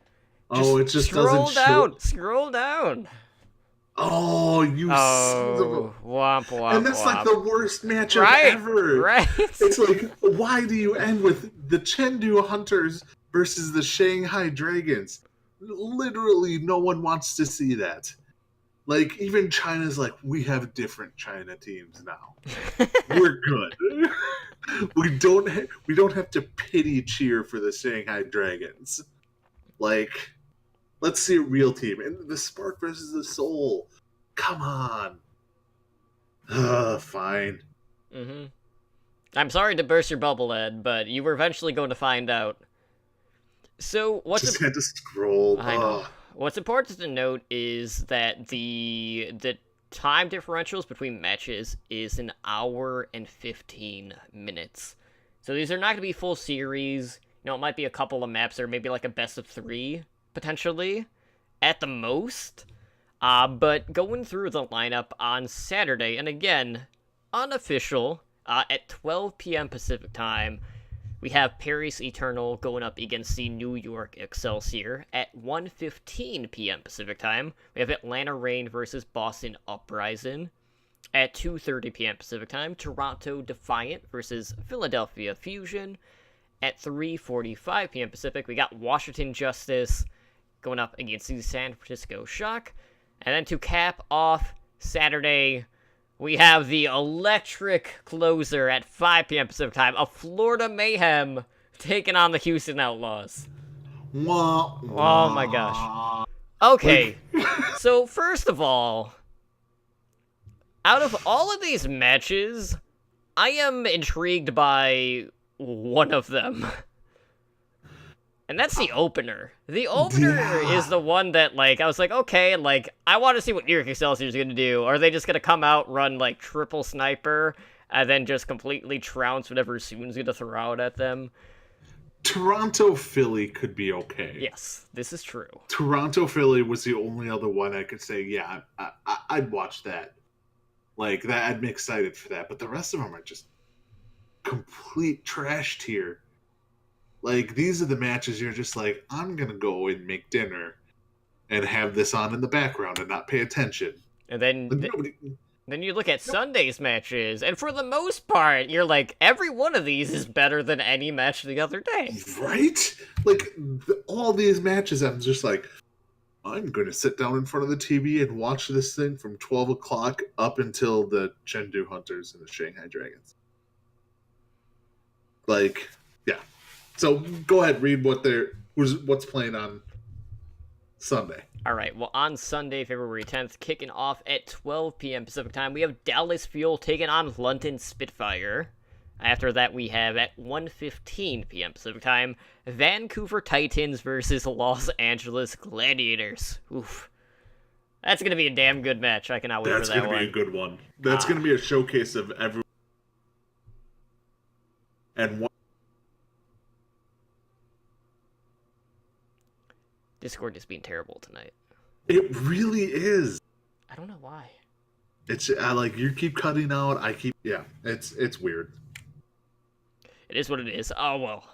Oh, it just doesn't show. Scroll down. Oh, you son of a... Womp, womp, and that's womp. like the worst matchup ever. Right. It's like, why do you end with the Chengdu Hunters versus the Shanghai Dragons? Literally, no one wants to see that. Like, even China's like, we have different China teams now. We're good. We don't have to pity cheer for the Shanghai Dragons. Like, let's see a real team. And the Spark versus the Seoul. Come on. Fine. Mm-hmm. I'm sorry to burst your bubble, Ed, but you were eventually going to find out. So, just had to scroll. I know. What's important to note is that the time differentials between matches is 1 hour and 15 minutes. So these are not going to be full series. You know, it might be a couple of maps or maybe like a best of 3, potentially, at the most. But going through the lineup on Saturday, and again, unofficial, at 12 p.m. Pacific time, we have Paris Eternal going up against the New York Excelsior. At 1:15 p.m. Pacific time, we have Atlanta Reign versus Boston Uprising. At 2:30 p.m. Pacific time, Toronto Defiant versus Philadelphia Fusion. At 3:45 p.m. Pacific, we got Washington Justice going up against the San Francisco Shock. And then to cap off Saturday, we have the electric closer at 5 p.m. Pacific time, a Florida Mayhem taking on the Houston Outlaws. Wah, Oh my gosh. Okay, so first of all, out of all of these matches, I am intrigued by one of them. And that's the opener. The opener is the one that, like, I was like, okay, like, I want to see what New York Excelsior is going to do. Are they just going to come out, run, like, triple sniper, and then just completely trounce whatever Soon's going to throw out at them? Toronto-Philly could be okay. Yes, this is true. Toronto-Philly was the only other one I could say, yeah, I'd watch that. Like, that, I'd be excited for that. But the rest of them are just complete trash tier. Like, these are the matches you're just like, I'm going to go and make dinner and have this on in the background and not pay attention. And then then you look at Sunday's matches, and for the most part, you're like, every one of these is better than any match the other day. Right? Like, all these matches, I'm just like, I'm going to sit down in front of the TV and watch this thing from 12 o'clock up until the Chengdu Hunters and the Shanghai Dragons. Like, yeah. So go ahead, read what's playing on Sunday. All right, well, on Sunday, February 10th, kicking off at 12 p.m. Pacific time, we have Dallas Fuel taking on London Spitfire. After that, we have at 1:15 p.m. Pacific time, Vancouver Titans versus Los Angeles Gladiators. Oof. That's going to be a damn good match. I cannot wait for that one. That's going to be a good one. That's going to be a showcase of everyone. And one. Discord is being terrible tonight. It really is. I don't know why. It's like you keep cutting out. It's weird. It is what it is. Oh well.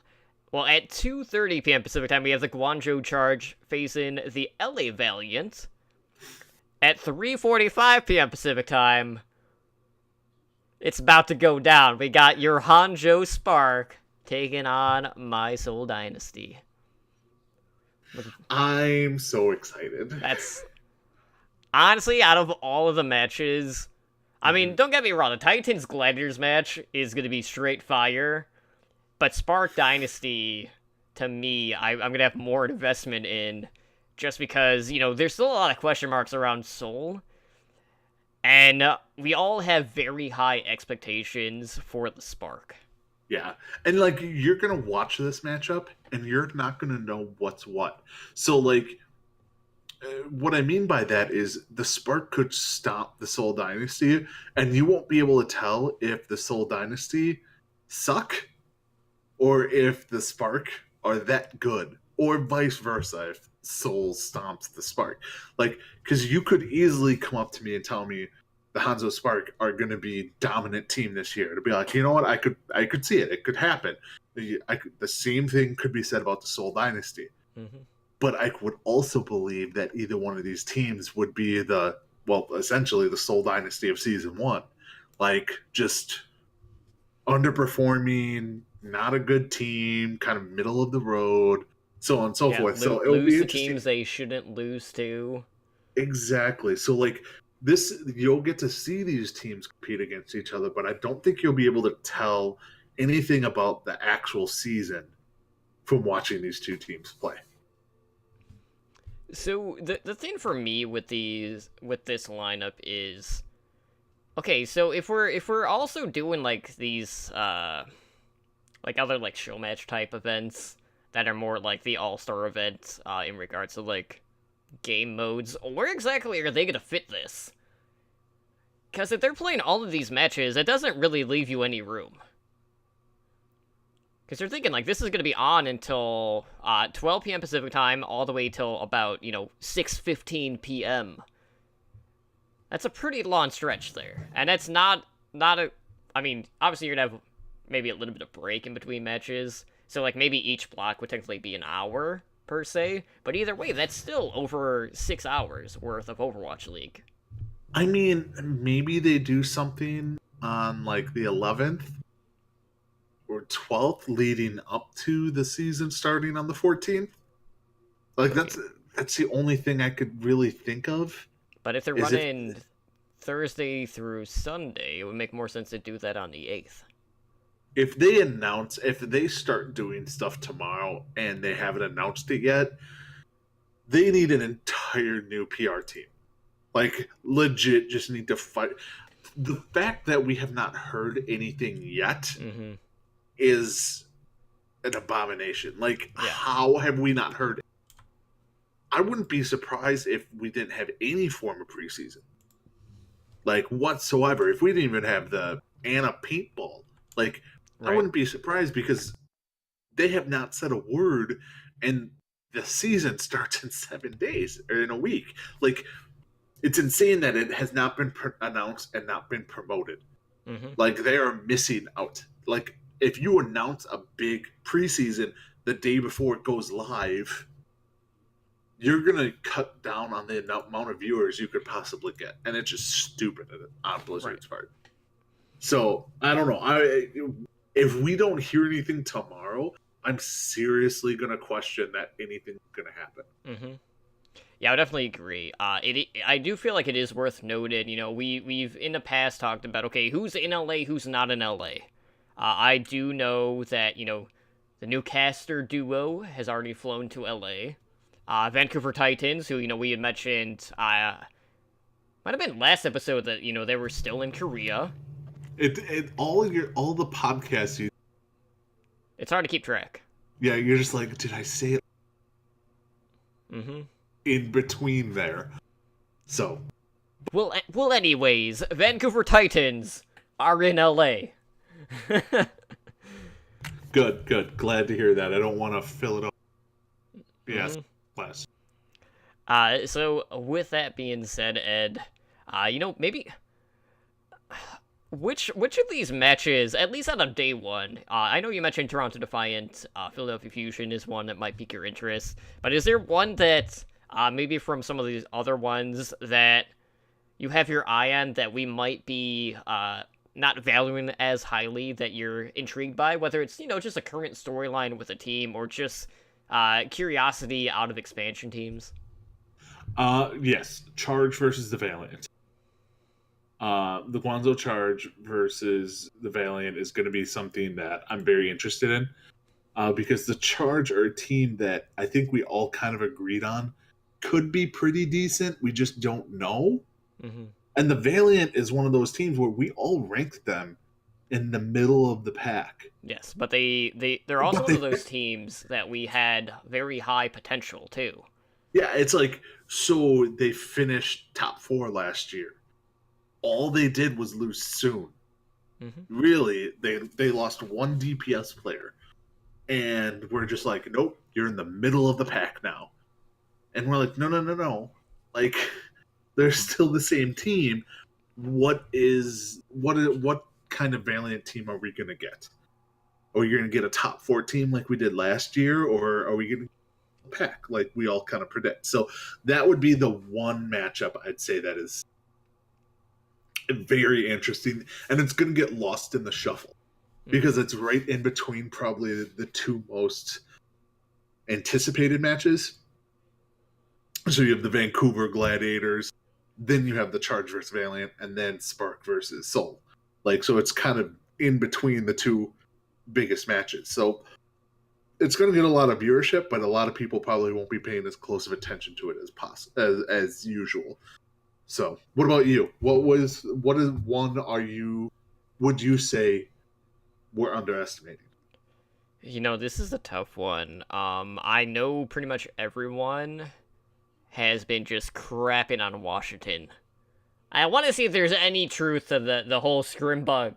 Well, at 2:30 p.m. Pacific time, we have the Guangzhou Charge facing the LA Valiant. At 3:45 p.m. Pacific time, it's about to go down. We got your Hangzhou Spark taking on My Soul Dynasty. I'm so excited. That's honestly, out of all of the matches, I mean, don't get me wrong, the Titans Gladiators match is going to be straight fire, but Spark Dynasty, to me, I'm going to have more investment in, just because, you know, there's still a lot of question marks around Soul, and we all have very high expectations for the Spark. Yeah, and like you're gonna watch this matchup, and you're not gonna know what's what. So like, what I mean by that is the Spark could stop the Soul Dynasty, and you won't be able to tell if the Soul Dynasty suck or if the Spark are that good, or vice versa if Soul stomps the Spark. Like, because you could easily come up to me and tell me the Hangzhou Spark are going to be dominant team this year. To be like, you know what, I could see it. It could happen. The same thing could be said about the Soul Dynasty. Mm-hmm. But I would also believe that either one of these teams would be essentially the Soul Dynasty of Season 1. Like, just underperforming, not a good team, kind of middle of the road, so on and so forth. So it'll be lose the teams they shouldn't lose to. Exactly. So, like, you'll get to see these teams compete against each other, but I don't think you'll be able to tell anything about the actual season from watching these two teams play. So the thing for me with this lineup is, okay, so if we're also doing like these like other like show match type events that are more like the all-star events in regards to like game modes, where exactly are they going to fit this? Because if they're playing all of these matches, it doesn't really leave you any room. Because you're thinking, like, this is going to be on until 12 p.m. Pacific time, all the way till about, 6:15 p.m. That's a pretty long stretch there. And that's not a... I mean, obviously you're going to have maybe a little bit of break in between matches. So, like, maybe each block would technically be an hour, per se, but either way, that's still over 6 hours worth of Overwatch League. I mean, maybe they do something on like the 11th or 12th leading up to the season starting on the 14th. Like, that's That's the only thing I could really think of. But if they're Is running Thursday through Sunday, it would make more sense to do that on the 8th. If they start doing stuff tomorrow and they haven't announced it yet, they need an entire new PR team. Like, legit, just need to fight. The fact that we have not heard anything yet is an abomination. Like, how have we not heard it? I wouldn't be surprised if we didn't have any form of preseason. Like, whatsoever. If we didn't even have the Anna paintball. Like, I wouldn't be surprised because they have not said a word, and the season starts in 7 days, or in a week. Like, it's insane that it has not been announced and not been promoted. Like, they are missing out. Like, if you announce a big preseason the day before it goes live, you're going to cut down on the amount of viewers you could possibly get. And it's just stupid on Blizzard's part. So, I don't know. If we don't hear anything tomorrow, I'm seriously going to question that anything's going to happen. Yeah, I would definitely agree. I do feel like it is worth noted. You know, we've in the past talked about, okay, who's in LA, who's not in LA. I do know that, you know, the new caster duo has already flown to LA. Vancouver Titans, who, you know, we had mentioned, might have been last episode that, you know, they were still in Korea. All the podcasts it's hard to keep track. Yeah, you're just like, did I say it? In between there. So. Well, anyways, Vancouver Titans are in LA. Good. Glad to hear that. I don't want to fill it up. Yes, class. So with that being said, Ed, you know, maybe which of these matches, at least out of day one, I know you mentioned Toronto Defiant, Philadelphia Fusion is one that might pique your interest, but is there one that, maybe from some of these other ones that you have your eye on that we might be, not valuing as highly, that you're intrigued by, whether it's, you know, just a current storyline with a team or just curiosity out of expansion teams? Yes, Charge versus the Valiant. The Guangzhou Charge versus the Valiant is going to be something that I'm very interested in, because the Charge are a team that I think we all kind of agreed on could be pretty decent. We just don't know. And the Valiant is one of those teams where we all ranked them in the middle of the pack. Yes, but they're also one of those teams that we had very high potential too. Yeah, it's like, so they finished top 4 last year. All they did was lose soon. Really, they lost one DPS player. And we're just like, nope, you're in the middle of the pack now. And we're like, no. Like, they're still the same team. What kind of Valiant team are we going to get? Are we going to get a top 4 team like we did last year? Or are we going to get a pack like we all kind of predict? So that would be the one matchup I'd say that is very interesting. And it's going to get lost in the shuffle because it's right in between probably the 2 most anticipated matches. So you have the Vancouver Gladiators, then you have the Charge versus Valiant, and then Spark versus Seoul. Like, so it's kind of in between the 2 biggest matches. So it's going to get a lot of viewership, but a lot of people probably won't be paying as close of attention to it as usual. So, what about you? What is one would you say we're underestimating? You know, this is a tough one. I know pretty much everyone has been just crapping on Washington. I want to see if there's any truth to the whole Scrimbug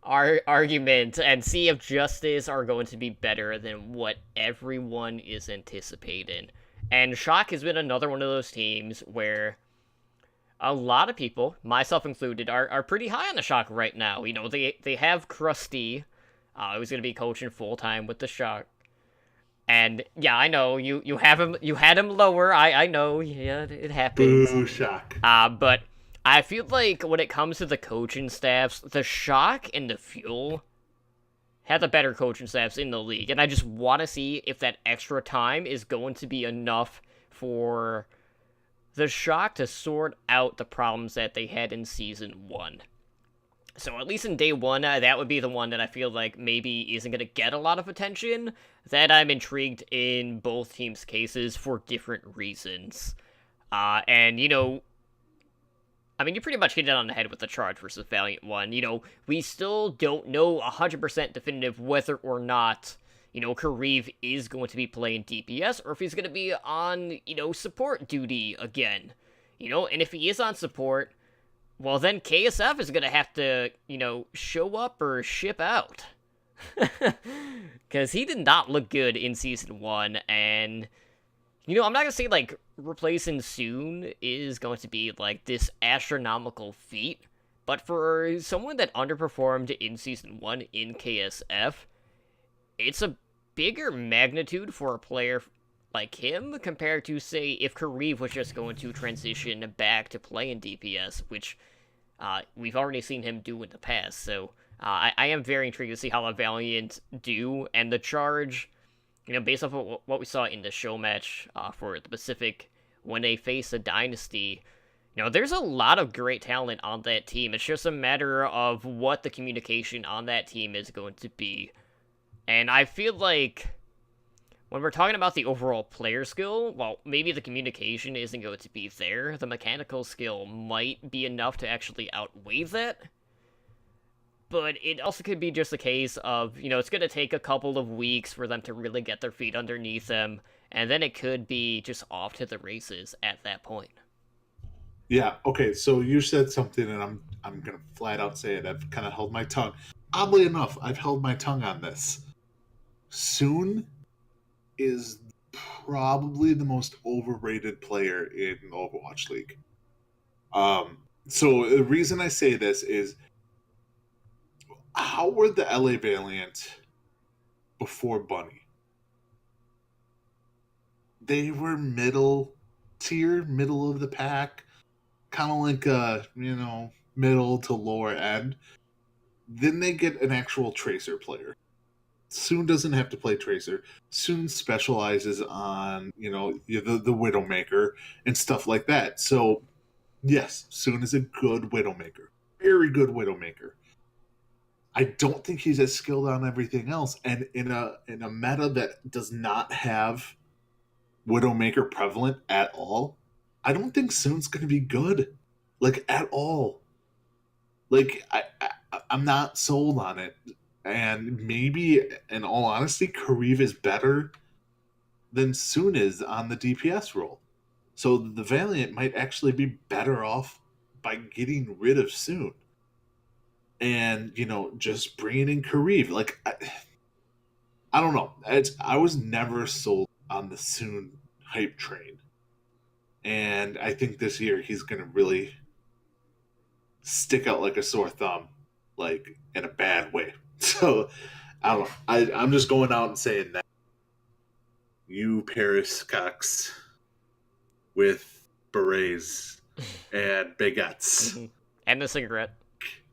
argument and see if Justice are going to be better than what everyone is anticipating. And Shock has been another one of those teams where a lot of people, myself included, are pretty high on the Shock right now. You know, they have Krusty, who's going to be coaching full-time with the Shock. And yeah, I know you had him lower. I know, yeah, it happens. Boo, Shock. But I feel like when it comes to the coaching staffs, the Shock and the Fuel have the better coaching staffs in the league, and I just want to see if that extra time is going to be enough for the Shock to sort out the problems that they had in Season 1. So at least in Day 1, that would be the one that I feel like maybe isn't going to get a lot of attention, that I'm intrigued in both teams' cases for different reasons. And, you know, I mean, you pretty much hit it on the head with the Charge versus Valiant one. You know, we still don't know 100% definitive whether or not, you know, Kariv is going to be playing DPS, or if he's going to be on, you know, support duty again. You know, and if he is on support, well, then KSF is going to have to, you know, show up or ship out. Because he did not look good in Season 1, and, you know, I'm not going to say, like, replacing Soon is going to be, like, this astronomical feat, but for someone that underperformed in Season 1 in KSF, it's a bigger magnitude for a player like him compared to, say, if Kariv was just going to transition back to playing DPS, which we've already seen him do in the past. So I am very intrigued to see how the Valiant do, and the Charge, you know, based off of what we saw in the show match for the Pacific when they face a Dynasty, you know, there's a lot of great talent on that team. It's just a matter of what the communication on that team is going to be. And I feel like when we're talking about the overall player skill, well, maybe the communication isn't going to be there. The mechanical skill might be enough to actually outweigh that. But it also could be just a case of, you know, it's going to take a couple of weeks for them to really get their feet underneath them, and then it could be just off to the races at that point. Yeah, okay, so you said something, and I'm going to flat out say it. I've kind of held my tongue. Oddly enough, I've held my tongue on this. Soon is probably the most overrated player in Overwatch League. So the reason I say this is, how were the LA Valiant before Bunny? They were middle tier, middle of the pack, kind of like you know, middle to lower end. Then they get an actual Tracer player. Soon doesn't have to play Tracer. Soon specializes on, you know, the Widowmaker and stuff like that. So, yes, Soon is a good Widowmaker. Very good Widowmaker. I don't think he's as skilled on everything else. And in a meta that does not have Widowmaker prevalent at all, I don't think Soon's going to be good. Like, at all. Like, I'm not sold on it. And maybe, in all honesty, Kariv is better than Soon is on the DPS role. So the Valiant might actually be better off by getting rid of Soon. And, you know, just bringing in Kariv. Like, I don't know. I was never sold on the Soon hype train. And I think this year he's going to really stick out like a sore thumb, like, in a bad way. So, I don't know. I'm just going out and saying that. You Paris Cox with berets and baguettes. And the cigarette.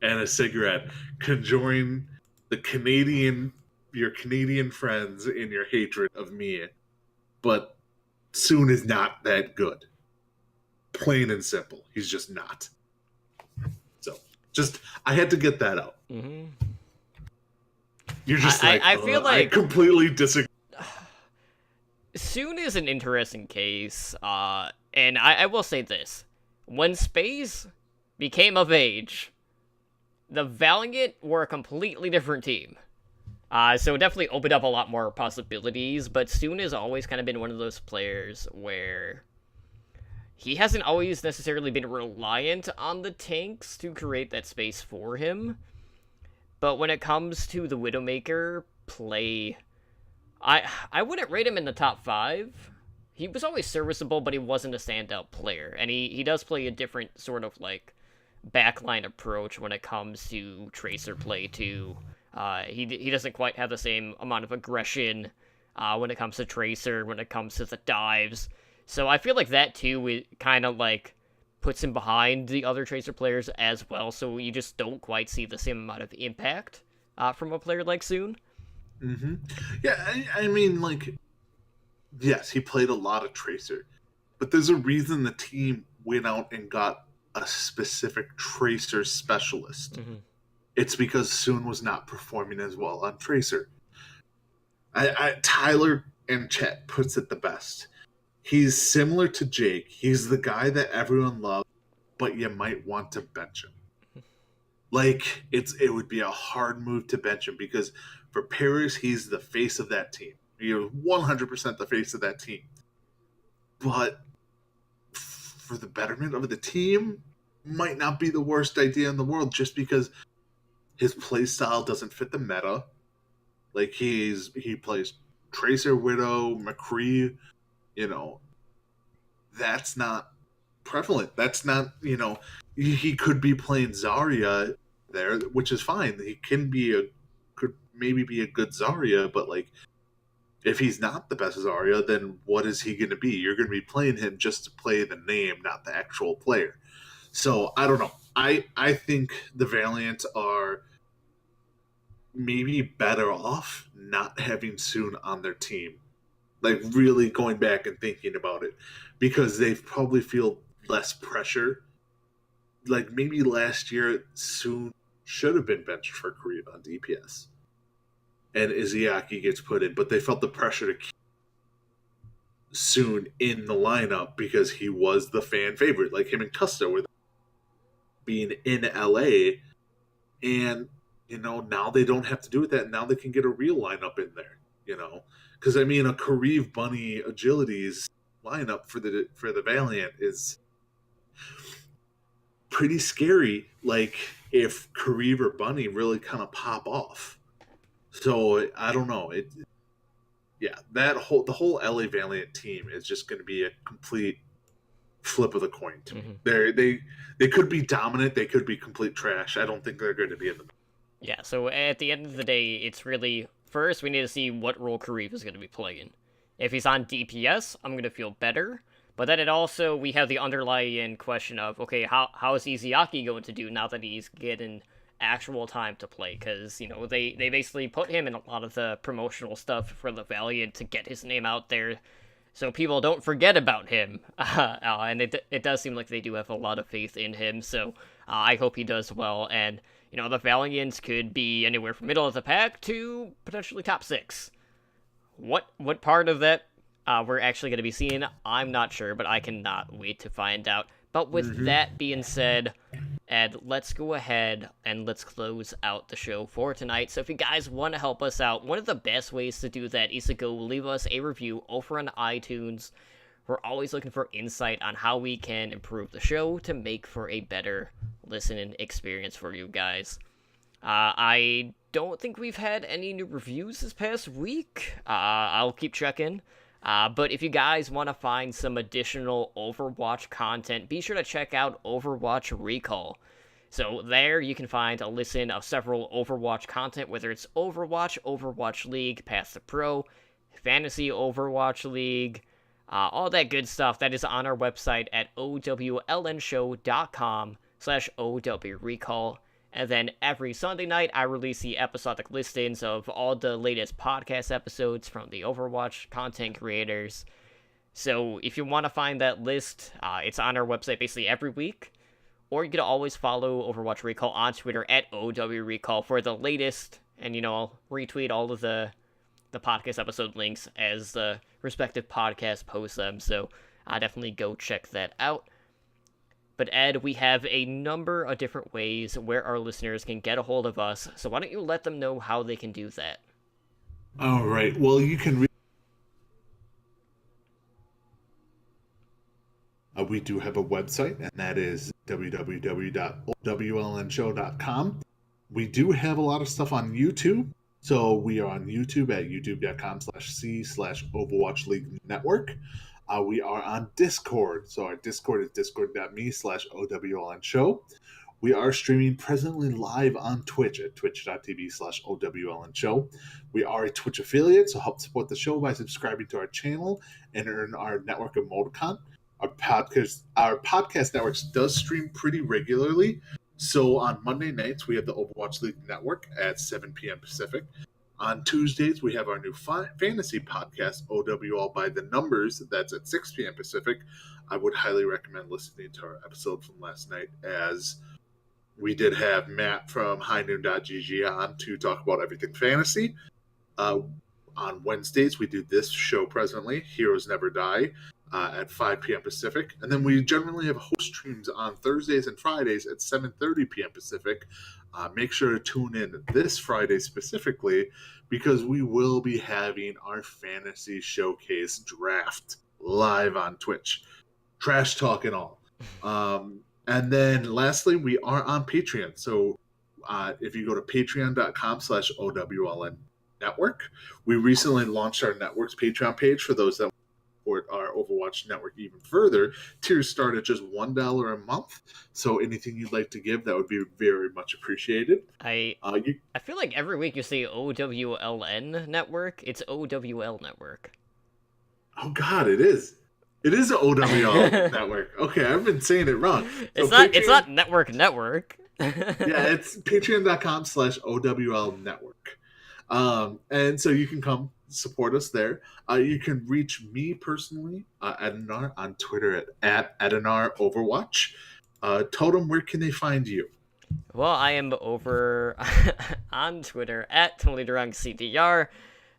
And a cigarette, conjuring your Canadian friends in your hatred of me. But Soon is not that good. Plain and simple. He's just not. So, I had to get that out. Mm-hmm. You're just I feel like I completely disagree. Soon is an interesting case, and I will say this. When Space became of age, the Valiant were a completely different team. So it definitely opened up a lot more possibilities, but Soon has always kind of been one of those players where he hasn't always necessarily been reliant on the tanks to create that space for him. But when it comes to the Widowmaker play, I wouldn't rate him in the top 5. He was always serviceable, but he wasn't a standout player. And he does play a different sort of, like, backline approach when it comes to Tracer play, too. He doesn't quite have the same amount of aggression when it comes to Tracer, when it comes to the dives. So I feel like that, too, it kind of, like, puts him behind the other Tracer players as well, so you just don't quite see the same amount of impact from a player like Soon. Mm-hmm. Yeah, I mean, like, yes, he played a lot of Tracer, But there's a reason the team went out and got a specific Tracer specialist. Mm-hmm. It's because Soon was not performing as well on Tracer. Tyler and Chet puts it the best. He's similar to Jake. He's the guy that everyone loves, but you might want to bench him. Like, it would be a hard move to bench him because for Paris, he's the face of that team. You're 100% the face of that team. But for the betterment of the team, might not be the worst idea in the world just because his play style doesn't fit the meta. Like, he plays Tracer, Widow, McCree, that's not prevalent. That's not, he could be playing Zarya there, which is fine. He could maybe be a good Zarya, but like, if he's not the best Zarya, then what is he going to be? You're going to be playing him just to play the name, not the actual player. So I don't know. I think the Valiant are maybe better off not having Soon on their team. Like, really going back and thinking about it, because they probably feel less pressure. Like, maybe last year Soon should have been benched for Kariba on DPS, and Izayaki gets put in, but they felt the pressure to keep Soon in the lineup because he was the fan favorite, like him and Custa were being in LA, and now they don't have to do that. Now they can get a real lineup in there, because I mean, a Kariv, Bunny, Agilities lineup for the Valiant is pretty scary. Like, if Kariv or Bunny really kind of pop off. So I don't know. The whole LA Valiant team is just going to be a complete flip of the coin to me. They could be dominant. They could be complete trash. I don't think they're going to be in the. Yeah. So at the end of the day, it's really, first we need to see what role Kariv is going to be playing. If he's on DPS, I'm going to feel better. But then we have the underlying question of, okay, how is Izayaki going to do now that he's getting actual time to play? Because, they basically put him in a lot of the promotional stuff for the Valiant to get his name out there so people don't forget about him. And it does seem like they do have a lot of faith in him, so I hope he does well. And, the Valiants could be anywhere from middle of the pack to potentially top 6. What part of that we're actually going to be seeing, I'm not sure, but I cannot wait to find out. But with that being said, Ed, let's go ahead and let's close out the show for tonight. So if you guys want to help us out, one of the best ways to do that is to go leave us a review over on iTunes. We're always looking for insight on how we can improve the show to make for a better listening experience for you guys. I don't think we've had any new reviews this past week. I'll keep checking. But if you guys want to find some additional Overwatch content, be sure to check out Overwatch Recall. So there you can find a list of several Overwatch content, whether it's Overwatch, Overwatch League, Path to Pro, Fantasy Overwatch League, all that good stuff. That is on our website at owlnshow.com/OWRecall. And then every Sunday night, I release the episodic listings of all the latest podcast episodes from the Overwatch content creators. So if you want to find that list, it's on our website basically every week. Or you can always follow Overwatch Recall on Twitter at OWRecall for the latest. And, I'll retweet all of the podcast episode links as the respective podcasts post them. So definitely go check that out. But Ed, we have a number of different ways where our listeners can get a hold of us, so why don't you let them know how they can do that? All right. Well, you can we do have a website, and that is www.owlnshow.com. We do have a lot of stuff on YouTube. So we are on YouTube at youtube.com/c/Overwatch League Network. We are on Discord. So our Discord is discord.me/OWLNshow. We are streaming presently live on Twitch at twitch.tv/OWLNshow. We are a Twitch affiliate, so help support the show by subscribing to our channel and earn our network emoticon. Our podcast networks does stream pretty regularly. So on Monday nights, we have the Overwatch League Network at 7 p.m. Pacific. On Tuesdays, we have our new fantasy podcast, OWL by the Numbers. That's at 6 p.m. Pacific. I would highly recommend listening to our episode from last night, as we did have Matt from highnoon.gg on to talk about everything fantasy. On Wednesdays, we do this show presently, Heroes Never Die, at 5 p.m. Pacific. And then we generally have host streams on Thursdays and Fridays at 7:30 p.m. Pacific. Make sure to tune in this Friday specifically, because we will be having our fantasy showcase draft live on Twitch. Trash talk and all. And then lastly, we are on Patreon. So if you go to patreon.com/OWLN Network, we recently launched our network's Patreon page for those that support our Overwatch network even further. Tiers start at just $1 a month. So anything you'd like to give, that would be very much appreciated. I feel like every week you say OWLN Network. It's OWL Network. Oh God, it is. It is an OWL network. Okay, I've been saying it wrong. It's not network. Yeah, it's patreon.com/OWL network. And so you can come support us there. You can reach me personally, Edinar, on Twitter at Edinar Overwatch. Totem, where can they find you? Well, I am over on Twitter at TotallyDrunkCDR.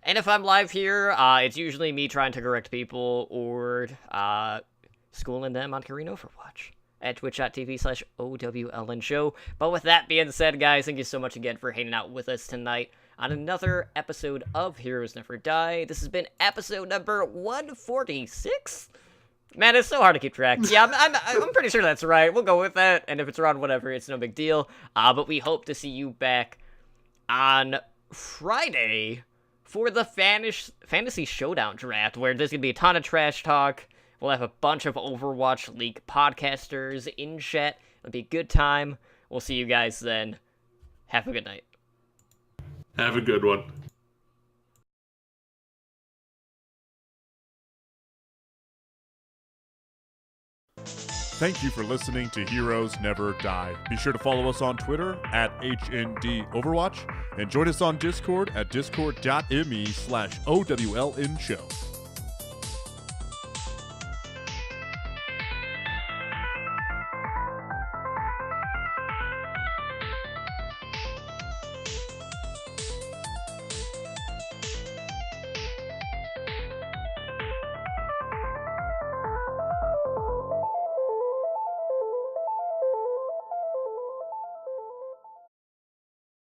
And if I'm live here, it's usually me trying to correct people or schooling them on Korean Overwatch at twitch.tv/OWLN show. But with that being said, guys, thank you so much again for hanging out with us tonight on another episode of Heroes Never Die. This has been episode number 146. Man, it's so hard to keep track. Yeah, I'm pretty sure that's right. We'll go with that. And if it's wrong, whatever, it's no big deal. But we hope to see you back on Friday for the Fantasy Showdown draft, where there's going to be a ton of trash talk. We'll have a bunch of Overwatch League podcasters in chat. It'll be a good time. We'll see you guys then. Have a good night. Have a good one. Thank you for listening to Heroes Never Die. Be sure to follow us on Twitter at HND Overwatch and join us on Discord at discord.me/OWLN show.